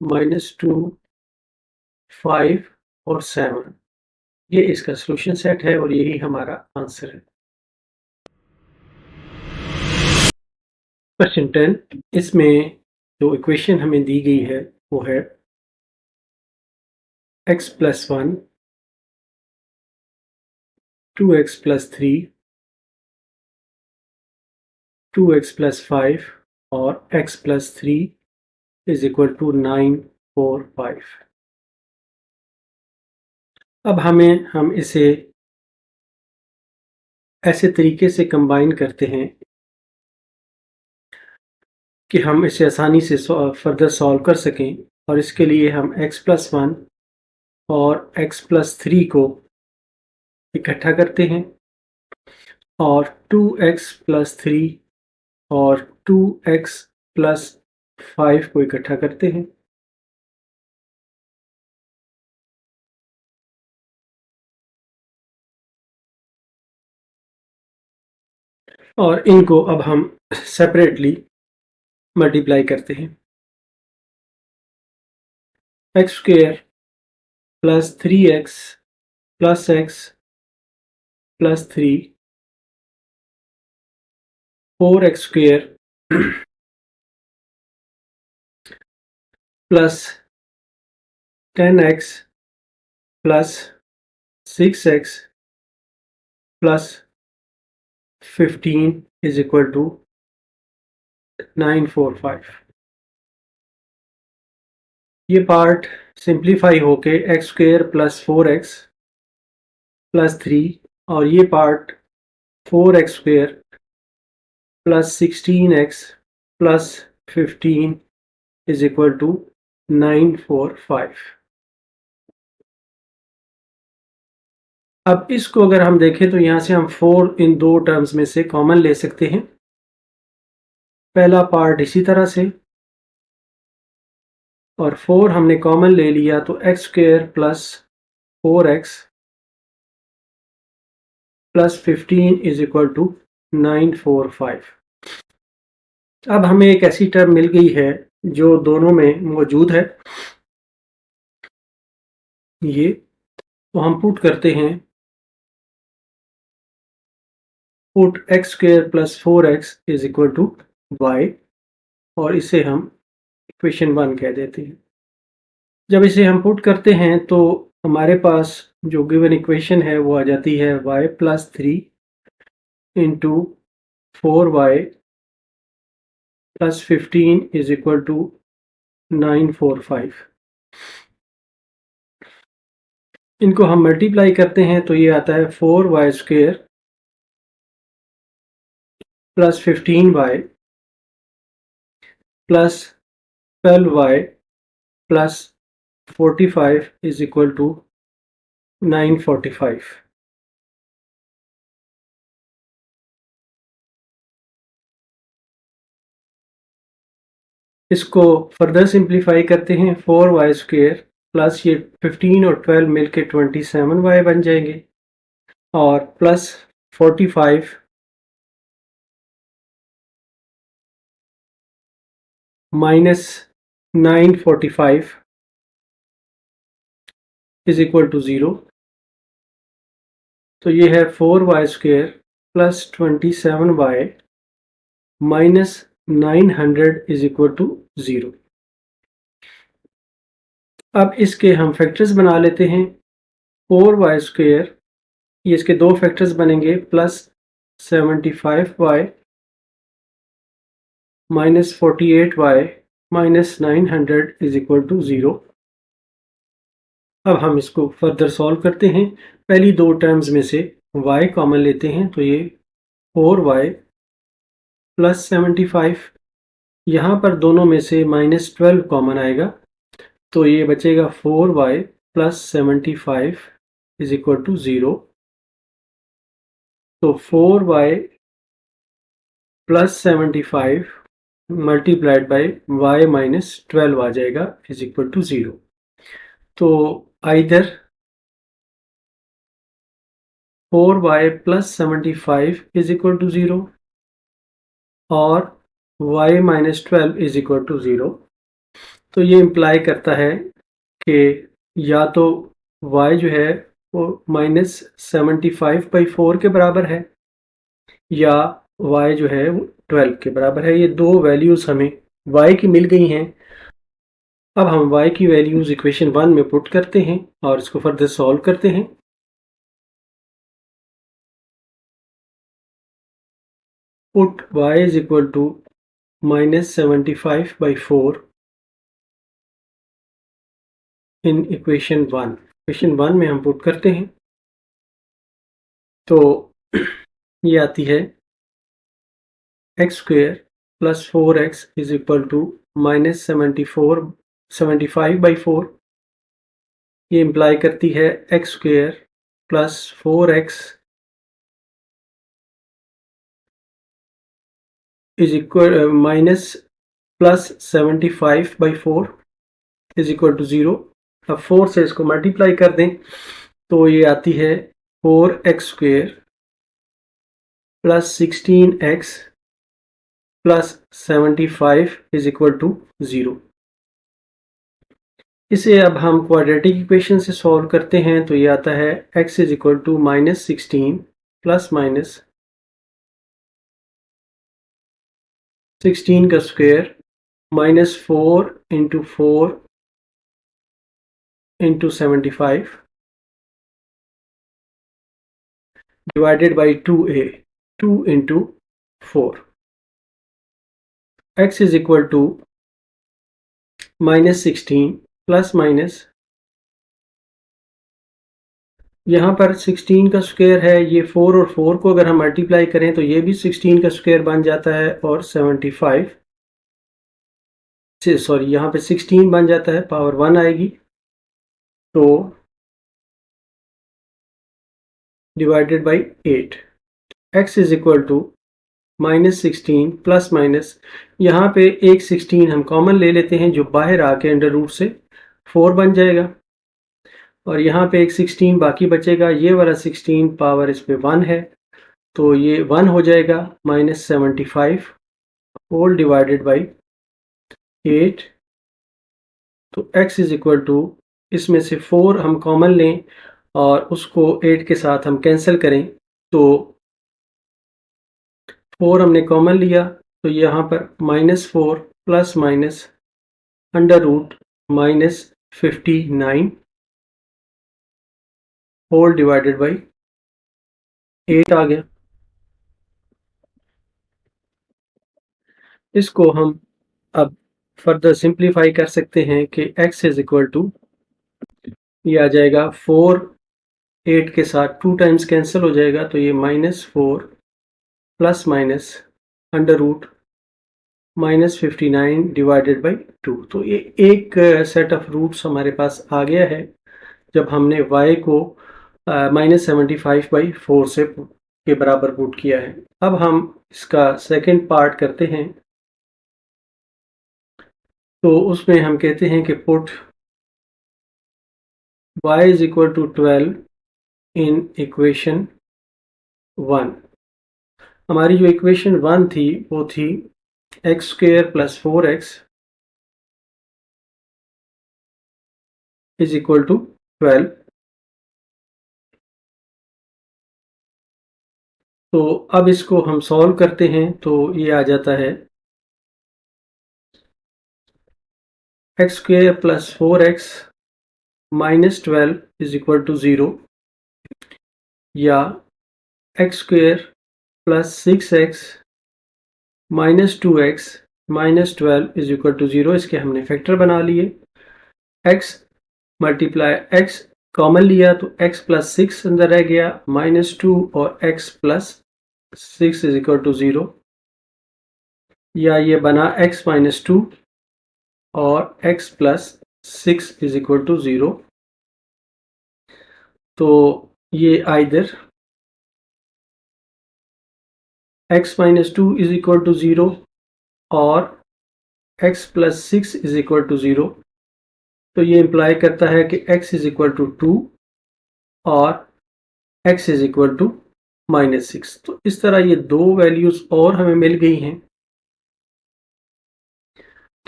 [SPEAKER 1] -2 5 और 7, ये इसका सॉल्यूशन सेट है और यही हमारा आंसर है। क्वेश्चन 10, इसमें जो इक्वेशन हमें दी गई है वो है x plus 1 2x plus 3 2x plus 5 और x plus 3 is equal to 9 4 5। अब हम इसे ऐसे तरीके से कंबाइन करते हैं कि हम इसे आसानी से फर्दर सॉल्व कर सकें। और इसके लिए हम x plus 1 और x plus 3 को इकट्ठा करते हैं और 2x plus 3 और 2x plus 5 को इकट्ठा करते हैं। और इनको अब हम सेपरेटली मल्टीप्लाई करते हैं। x square plus 3x plus x plus 3 4x² plus 10x plus 6x plus 15 is equal to 945। ये पार्ट सिंप्लीफाई होके x² प्लस 4x प्लस 3 और ये part 4x² plus 16x plus 15 is equal to 945। अब इसको अगर हम देखें तो यहाँ से हम 4 इन दो टर्म्स में से कॉमन ले सकते हैं। पहला पार्ट इसी तरह से और 4 हमने कॉमन ले लिया तो x² plus 4x plus 15 is equal to 945। अब हमें एक ऐसी टर्म मिल गई है जो दोनों में मौजूद है। ये तो हम पुट करते हैं, put x² plus 4x is equal to y और इसे हम इक्वेशन 1 कह देते हैं। जब इसे हम पुट करते हैं तो हमारे पास जो गिवन इक्वेशन है वो आ जाती है y plus 3 into 4y plus 15 is equal to 945। इनको हम मल्टीप्लाई करते हैं तो ये आता है 4y² plus 15y plus 12y plus 45 is equal to 945। इसको फर्दर सिंप्लीफाई करते हैं, 4y² प्लस ये 15 और 12 मिलके 27y बन जाएंगे और plus 45 minus 945 is equal to 0। तो ये है 4y² plus 27y minus 900 is equal to 0। अब इसके हम फैक्टर्स बना लेते हैं। 4y², ये इसके दो फैक्टर्स बनेंगे, plus 75y minus 48y minus 900 is equal to 0। अब हम इसको फर्दर सॉल्व करते हैं। पहली दो टर्म्स में से y कॉमन लेते हैं तो ये 4y प्लस 75, यहाँ पर दोनों में से माइनस 12 कॉमन आएगा तो ये बचेगा 4y plus 75 is equal to 0। तो 4y plus 75 multiplied by y minus 12 आ जाएगा इज इक्वल टू 0। तो either 4y plus 75 is equal to 0 और y minus 12 is equal to 0। तो ये इम्प्लाई करता है कि या तो y जो है वो माइनस 75/4 के बराबर है या y जो है वो 12 के बराबर है। ये दो वैल्यूज़ हमें y की मिल गई हैं। अब हम y की वैल्यूज़ इक्वेशन 1 में पुट करते हैं और इसको फर्दर सॉल्व करते हैं। Put y is equal to minus 75/4 in equation 1। Equation 1 में हम पुट करते हैं तो ये आती है x² plus 4x is equal to minus 75/4। ये इम्प्लाई करती है x² plus 4x is equal minus plus 75/4 is equal to 0। अब 4 से इसको मल्टीप्लाई कर दें तो ये आती है 4x² plus 16x plus 75 is equal to 0। इसे अब हम क्वाड्रेटिक इक्वेशन से सॉल्व करते हैं तो ये आता है x is equal to minus 16 plus minus 16 का square -4 into 4 into 75 divided by 2a, 2 into 4। x is equal to -16 plus minus, यहाँ पर 16 का स्क्वायर है, ये 4 और 4 को अगर हम मल्टीप्लाई करें तो ये भी 16 का स्क्वायर बन जाता है, और 75 सॉरी यहाँ पे 16 बन जाता है, पावर 1 आएगी, तो divided by 8। x is equal to -16 plus minus, यहाँ पे एक 16 हम कॉमन ले लेते हैं जो बाहर आके अंडर रूट से 4 बन जाएगा, और यहाँ पे एक 16 बाकी बचेगा, ये वाला 16 पावर इस पे 1 है, तो ये 1 हो जाएगा, -75 होल डिवाइडेड बाई 8। तो x इज इक्वल टू, इसमें से 4 हम कॉमन लें और उसको 8 के साथ हम कैंसिल करें, तो 4 हमने कॉमन लिया, तो यहाँ पर -4 plus minus under root -59 whole divided by 8 आ गया। इसको हम अब फर्दर सिंप्लीफाई कर सकते हैं कि x इज इक्वल टू, ये आ जाएगा 4 8 के साथ 2 टाइम्स कैंसिल हो जाएगा, तो ये -4 plus minus under root -59 divided by 2। तो ये एक सेट ऑफ रूट्स हमारे पास आ गया है जब हमने y को -75/4 से के बराबर पुट किया है। अब हम इसका सेकंड पार्ट करते हैं, तो उसमें हम कहते हैं कि put y is equal to 12 in equation 1। हमारी जो इक्वेशन 1 थी वो थी x square plus 4x is equal to 12। तो अब इसको हम सॉल्व करते हैं, तो ये आ जाता है x square plus 4x minus 12 is equal to 0, या x square plus 6x minus 2x minus 12 is equal to 0। इसके हमने फैक्टर बना लिए, x मल्टीप्लाई x कॉमन लिया तो x प्लस 6 अंदर रह गया, -2 और x plus 6 is equal to 0, या ये बना x माइनस 2 और x plus 6 is equal to 0। तो ये either x minus 2 is equal to 0 और x plus 6 is equal to 0। तो ये इंप्लाई करता है कि x इज इक्वल टू 2 और x इज इक्वल टू -6। तो इस तरह ये दो वैल्यूज और हमें मिल गई हैं।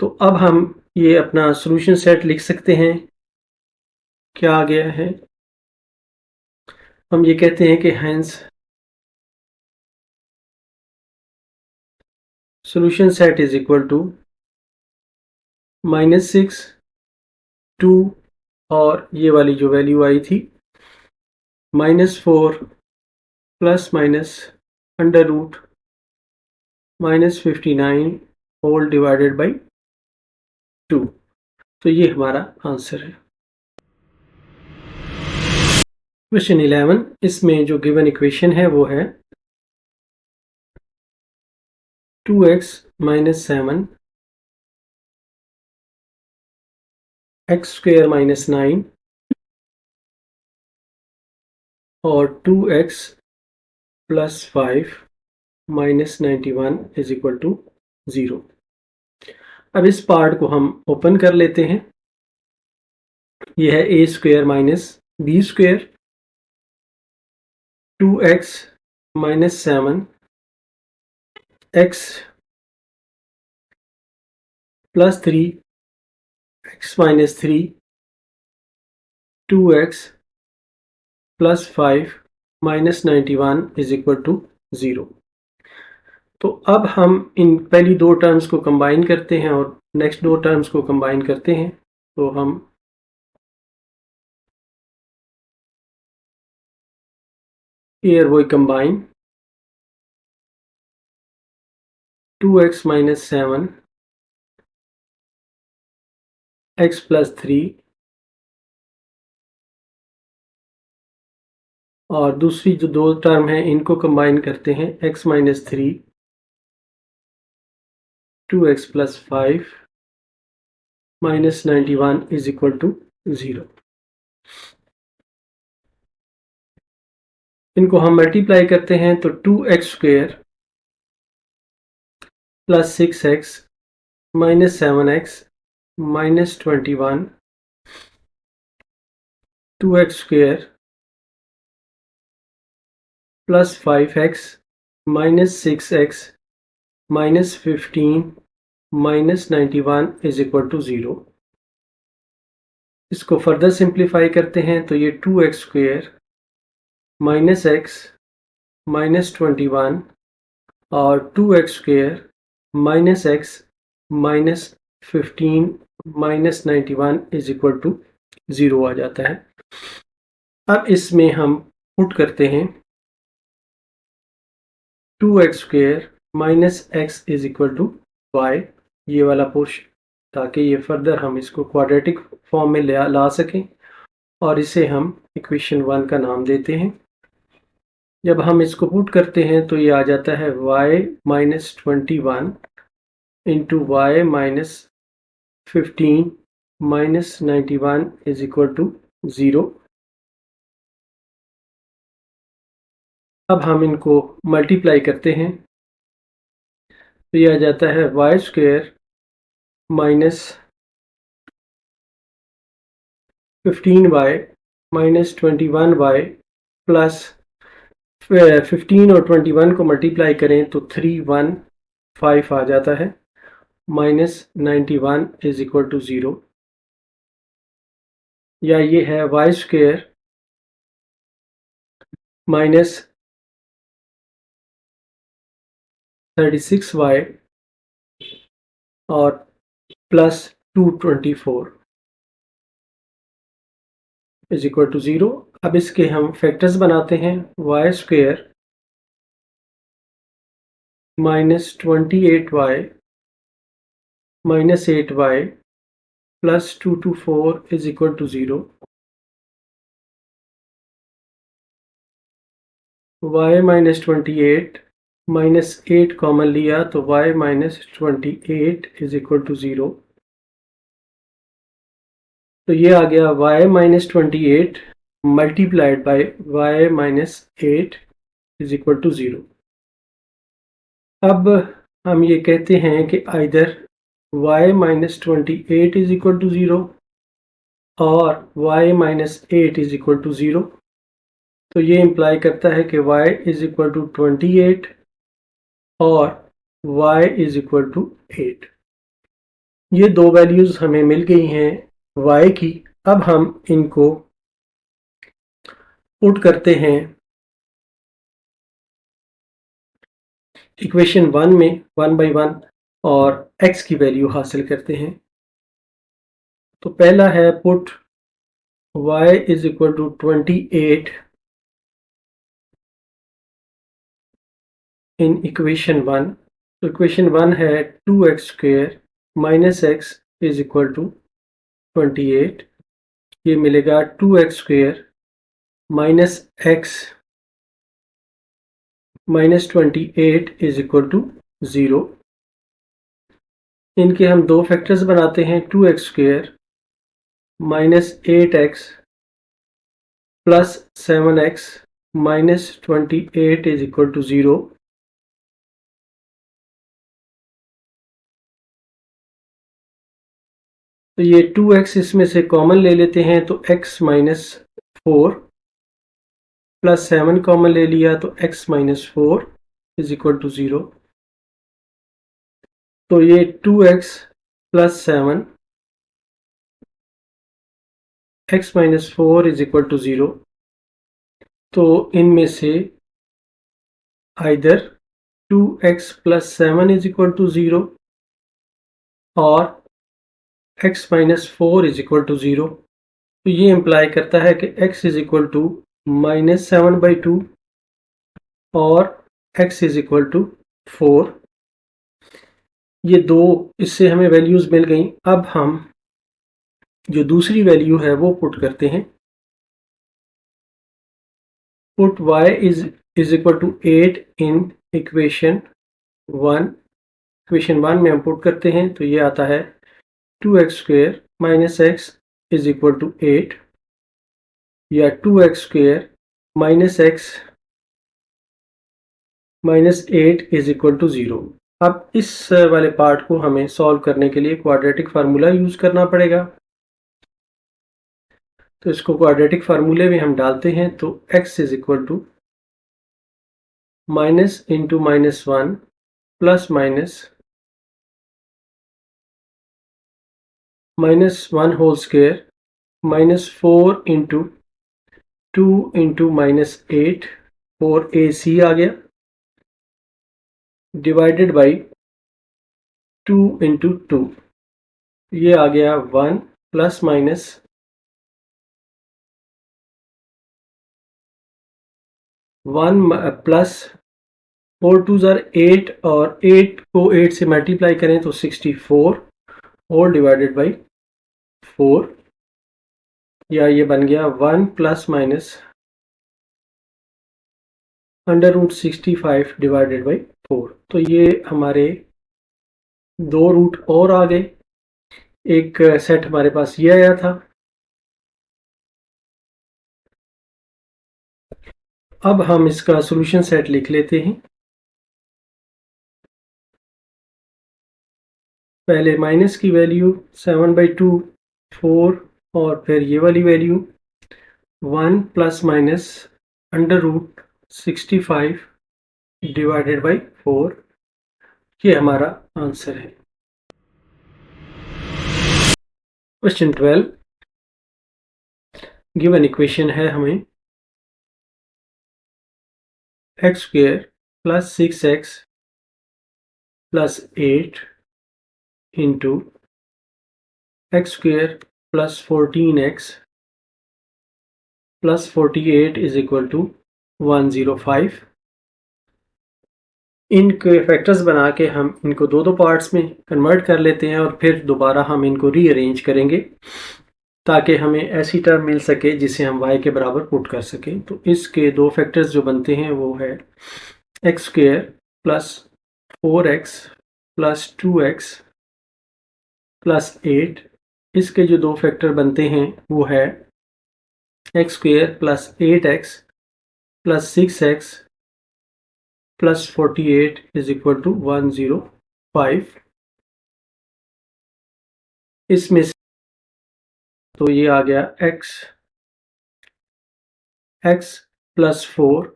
[SPEAKER 1] तो अब हम ये अपना सॉल्यूशन सेट लिख सकते हैं। क्या आ गया है, हम ये कहते हैं कि hence solution set is equal to -6, 2 और ये वाली जो वैल्यू आई थी -4 plus minus under root -59 whole divided by 2। तो ये हमारा आंसर है। क्वेश्चन 11, इसमें जो गिवन इक्वेशन है वो है 2x minus 7 x square minus 9 और 2x plus 5 minus 91 is equal to 0। अब इस पार्ट को हम ओपन कर लेते हैं। यह है a square minus b square, 2x minus 7 x plus 3 x minus 3 2x plus 5 minus 91 is equal to 0। तो अब हम इन पहली दो टर्म्स को कंबाइन करते हैं और नेक्स्ट दो टर्म्स को कंबाइन करते हैं। तो हम here we combine 2x minus 7 x plus 3 और दूसरी जो दो टर्म है इनको कंबाइन करते हैं x minus 3 2x plus 5 minus 91 is equal to 0। इनको हम मल्टीप्लाई करते हैं तो 2x square plus 6x minus 7x minus 21 2x square plus 5x minus 6x minus 15 minus 91 is equal to 0। इसको फर्दर सिंप्लीफाई करते हैं तो ये 2x square minus x minus 21 और 2x square minus x minus 15 minus 91 is equal to 0 आ जाता है। अब इसमें हम पुट करते हैं 2x square minus x is equal to y, ये वाला पोर्शन, ताकि ये फर्दर हम इसको क्वाड्रेटिक फॉर्म में ला सकें और इसे हम इक्वेशन 1 का नाम देते हैं। जब हम इसको पुट करते हैं तो ये आ जाता है y minus 21 into y minus 15 minus 91 is equal to 0। अब हम इनको मल्टीप्लाई करते हैं तो ये आ जाता है y square minus 15y minus 21y plus 15 और 21 को मल्टीप्लाई करें तो 315 आ जाता है माइनस 91 इज इक्वल टू 0। या ये है वाई स्क्वायर माइनस 36y और प्लस 224 इज इक्वल टू 0। अब इसके हम फैक्टर्स बनाते हैं y square minus 28y minus 8y plus 224 is equal to 0। y minus 28 minus 8 common लिया तो y minus 28 is equal to 0। तो ये आ गया y minus 28 multiplied by y minus 8 is equal to 0। अब हम ये कहते हैं कि either y minus 28 is equal to 0 और y minus 8 is equal to 0। तो ये इम्प्लाई करता है कि y इज इक्वल टू 28 और y इज इक्वल टू 8। ये दो वैल्यूज़ हमें मिल गई हैं y की। अब हम इनको पुट करते हैं इक्वेशन 1 में 1 बाई 1 और x की वैल्यू हासिल करते हैं। तो पहला है put y is equal to 28 in equation 1। तो इक्वेशन 1 है 2x square minus x is equal to 28। ये मिलेगा 2x square minus x minus 28 is equal to 0। इनके हम दो फैक्टर्स बनाते हैं 2x square minus 8x plus 7x minus 28 is equal to 0। तो ये 2x इसमें से कॉमन ले लेते हैं तो x माइनस 4 प्लस 7 कॉमन ले लिया तो x minus 4 is equal to 0। तो ये 2x plus 7 x minus 4 is equal to 0। तो इनमें से either 2x plus 7 is equal to 0 और x minus 4 is equal to 0। तो ये इम्प्लाई करता है कि x is equal to -7/2 और x is equal to 4। ये दो इससे हमें वैल्यूज़ मिल गई। अब हम जो दूसरी वैल्यू है वो पुट करते हैं। Put y is equal to 8 in equation 1। Equation 1 में हम पुट करते हैं तो ये आता है 2x² minus x is equal to 8 या 2x² minus x minus 8 is equal to 0। अब इस वाले पार्ट को हमें सॉल्व करने के लिए क्वाड्रेटिक फार्मूला यूज़ करना पड़ेगा। तो इसको क्वाड्रेटिक फार्मूले में हम डालते हैं तो x is equal to minus into -1 plus -1 whole square -4 into 2 into -8 4ac आ गया डिवाइडेड बाई 2 इंटू 2 ये आ गया 1 प्लस माइनस 1 प्लस 4 2 ज़ार 8 और 8 को 8 से मल्टीप्लाई करें तो 64 और डिवाइडेड बाई 4 या ये बन गया 1 प्लस माइनस √65 डिवाइडेड बाई 4। तो ये हमारे दो रूट और आ गए। एक सेट हमारे पास ये आया था। अब हम इसका सॉल्यूशन सेट लिख लेते हैं। पहले माइनस की वैल्यू 7/2 4 और फिर ये वाली value 1 plus minus √65 divided by 4। ये हमारा आंसर है। क्वेश्चन 12 गिवन इक्वेशन है हमें x² plus 6x plus 8 into x² plus 14x plus 48 is equal to 105। इनके फैक्टर्स बना के हम इनको दो पार्ट्स में कन्वर्ट कर लेते हैं और फिर दोबारा हम इनको रीअरेंज करेंगे ताकि हमें ऐसी टर्म मिल सके जिसे हम y के बराबर पुट कर सकें। तो इसके दो फैक्टर्स जो बनते हैं वो है x² plus 4x plus 2x plus 8। इसके जो दो फैक्टर बनते हैं वो है x² plus 8x plus 6x plus 48 is equal to 105। इसमें से तो ये आ गया x plus 4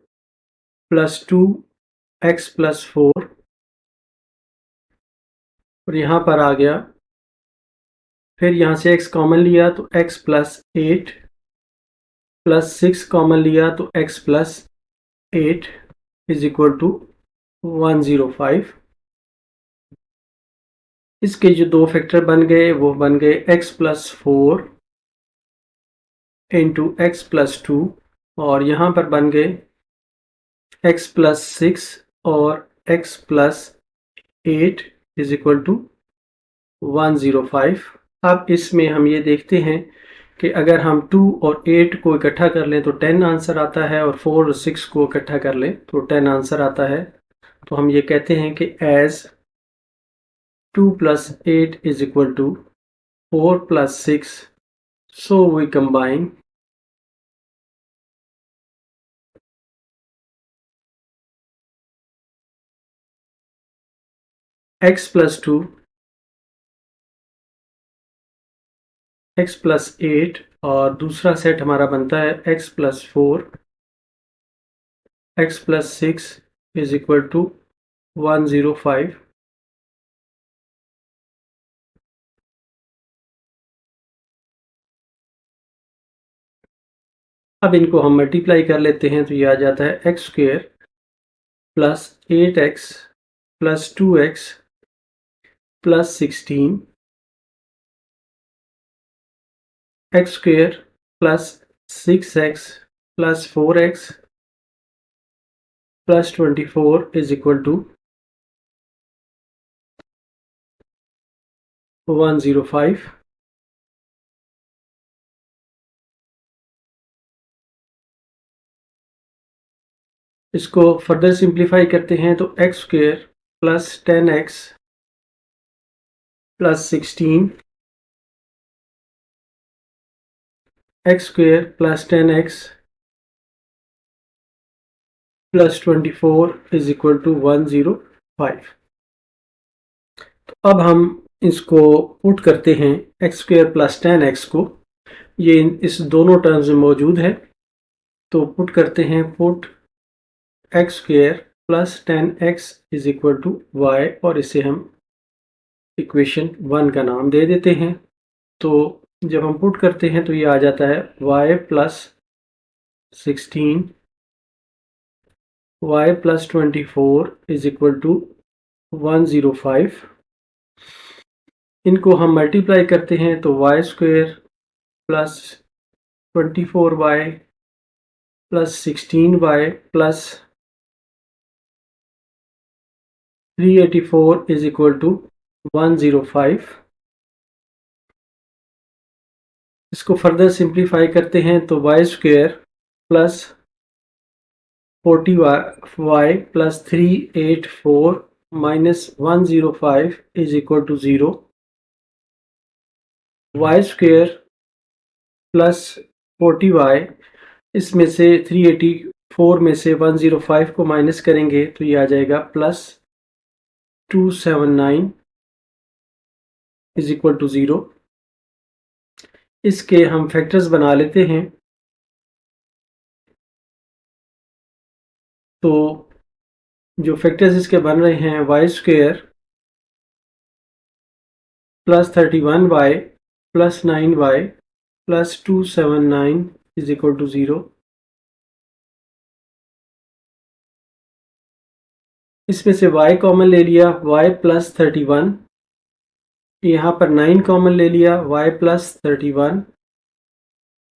[SPEAKER 1] plus 2x plus 4 और यहाँ पर आ गया, फिर यहाँ से x कॉमन लिया तो x प्लस 8 प्लस 6 कॉमन लिया तो x plus 8 is equal to 105। इसके जो दो फैक्टर बन गए वो बन गए x plus 4 into x plus 2 और यहाँ पर बन गए x प्लस 6 और x plus 8 is equal to 105। अब इसमें हम ये देखते हैं कि अगर हम 2 और 8 को इकट्ठा कर लें तो 10 आंसर आता है और 4 और 6 को इकट्ठा कर लें तो 10 आंसर आता है। तो हम ये कहते हैं कि as 2 plus 8 is equal to 4 plus 6, so we combine x plus 2, x plus 8 और दूसरा सेट हमारा बनता है x plus 4, x plus 6 is equal to 105। अब इनको हम मल्टीप्लाई कर लेते हैं तो ये आ जाता है x² plus 8x plus 2x plus 16 x square plus 6x plus 4x plus 24 is equal to 105। इसको फर्दर सिंप्लीफाई करते हैं तो x square plus 10x plus 16 x square plus 10x plus 24 is equal to 105। तो अब हम इसको put करते हैं एक्स स्क्वेयर प्लस 10x को, ये इस दोनों टर्म्स में मौजूद है, तो पुट करते हैं put x square plus 10x is equal to y, और इसे हम इक्वेशन 1 का नाम दे देते हैं। तो जब हम पुट करते हैं तो ये आ जाता है y plus 16 y plus 24 is equal to 105। इनको हम मल्टीप्लाई करते हैं तो y square plus 24y plus 16y plus 384 is equal to 105। इसको फर्दर सिंप्लीफाई करते हैं तो y square plus 40y plus 384 minus 105 is equal to 0। Y square plus 40y, इसमें से 384 में से 105 को माइनस करेंगे तो ये आ जाएगा प्लस 279 इज इक्वल टू 0। इसके हम फैक्टर्स बना लेते हैं। तो जो फैक्टर्स इसके बन रहे हैं y square plus 31y plus 9y plus 279 is equal to 0। इसमें से y कॉमन ले लिया, y प्लस 31, यहाँ पर 9 कॉमन ले लिया, y plus 31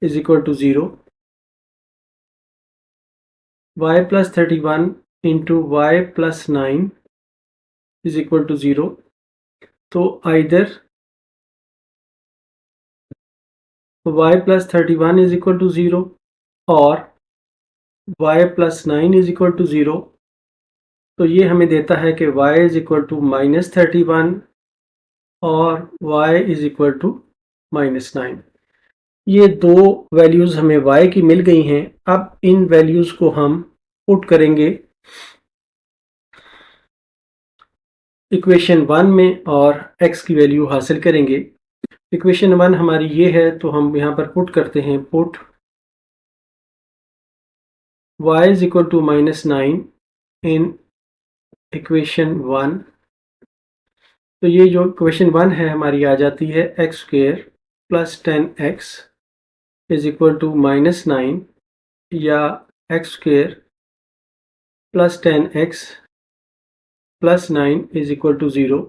[SPEAKER 1] is equal to 0। y plus 31 into y plus 9 is equal to 0। तो either y plus 31 is equal to 0 और y plus 9 is equal to 0। तो ये हमें देता है कि y is equal to minus 31 और y is equal to minus 9। ये दो वैल्यूज़ हमें y की मिल गई हैं। अब इन वैल्यूज़ को हम पुट करेंगे इक्वेशन 1 में और x की वैल्यू हासिल करेंगे। इक्वेशन 1 हमारी ये है, तो हम यहाँ पर पुट करते हैं put y is equal to minus 9 in equation 1। तो ये जो इक्वेशन 1 है हमारी आ जाती है x square plus 10x is equal to minus 9, या x square plus 10x plus 9 is equal to 0।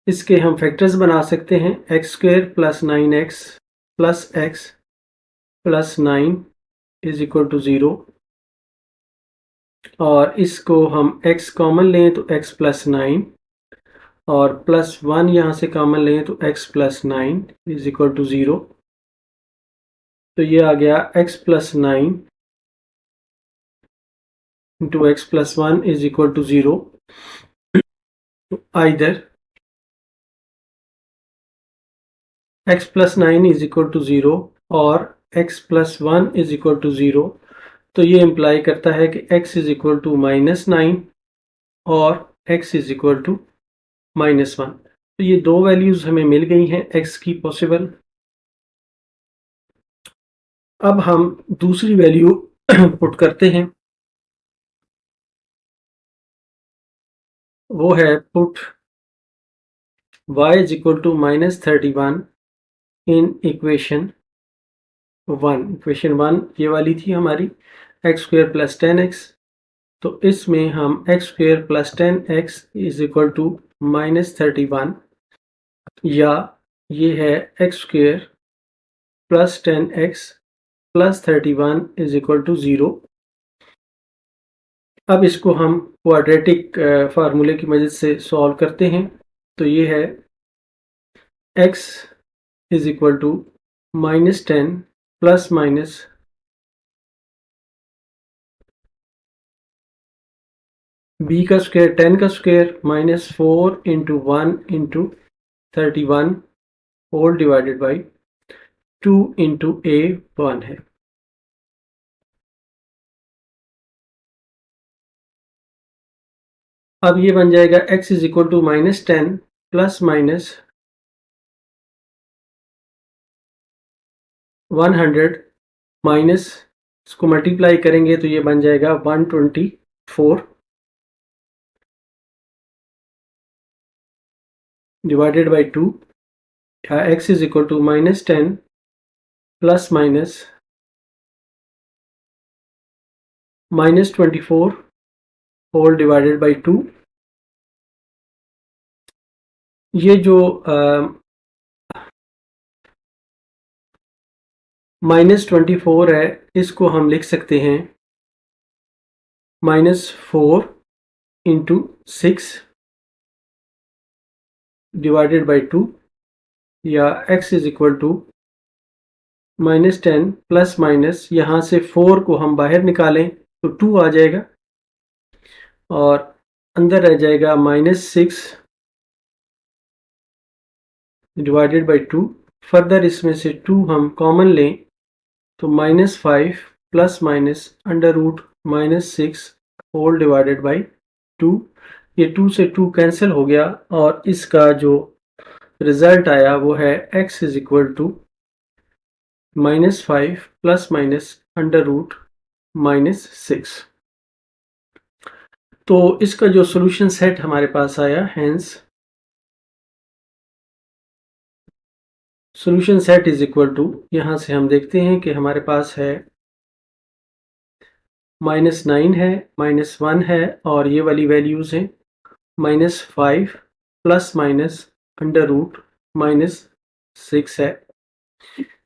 [SPEAKER 1] इसके हम फैक्टर्स बना सकते हैं x square plus 9x plus x plus 9 is equal to 0, और इसको हम x कॉमन लें तो x प्लस 9 और प्लस 1 यहाँ से कॉमन लें तो x plus 9 is equal to 0। तो ये आ गया x plus 9 into x plus 1 is equal to 0। Either x plus 9 is equal to 0 और x plus 1 is equal to 0। तो ये इम्प्लाई करता है कि x is equal to minus 9 और x is equal to minus 1। तो ये दो वैल्यूज़ हमें मिल गई हैं x की पॉसिबल। अब हम दूसरी वैल्यू पुट करते हैं, वो है put y is equal to minus 31 in equation 1। Equation 1 ये वाली थी हमारी, एक्स स्क्वेयर प्लस 10x तो इसमें हम x square plus 10x is equal to -31 या ये है x square plus 10x plus 31 is equal to 0। अब इसको हम क्वाड्रेटिक फार्मूले की मदद से सॉल्व करते हैं। तो ये है x is equal to -10 plus minus b का स्क्वायर 10 का square -4 into 1 into 31 whole divided by 2 into a 1 है। अब ये बन जाएगा x is equal to -10 plus minus 100 minus इसको मल्टीप्लाई करेंगे तो ये बन जाएगा 124 डिवाइडेड बाई 2 या x is equal to -10 plus minus -24 whole divided by 2। ये जो -24 है इसको हम लिख सकते हैं -4 इंटू 6 डिवाइडेड बाई 2 या x is equal to -10 plus minus यहाँ से 4 को हम बाहर निकालें तो 2 आ जाएगा और अंदर रह जाएगा -6 डिवाइडेड बाई 2। फर्दर इसमें से 2 हम कॉमन लें तो -5 plus minus under root -6 whole divided by 2। ये 2 से 2 कैंसिल हो गया और इसका जो रिजल्ट आया वो है x is equal to -5 plus minus under root -6। तो इसका जो सॉल्यूशन सेट हमारे पास आया, hence solution set is equal to, यहाँ से हम देखते हैं कि हमारे पास है -9 है, -1 है और ये वाली वैल्यूज़ हैं -5 प्लस माइनस अंडर रूट -6 है।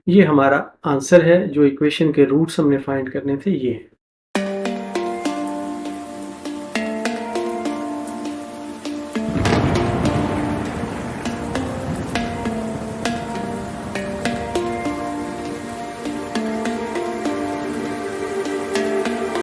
[SPEAKER 1] ये हमारा आंसर है। जो इक्वेशन के रूट्स हमने फाइंड करने थे ये हैं।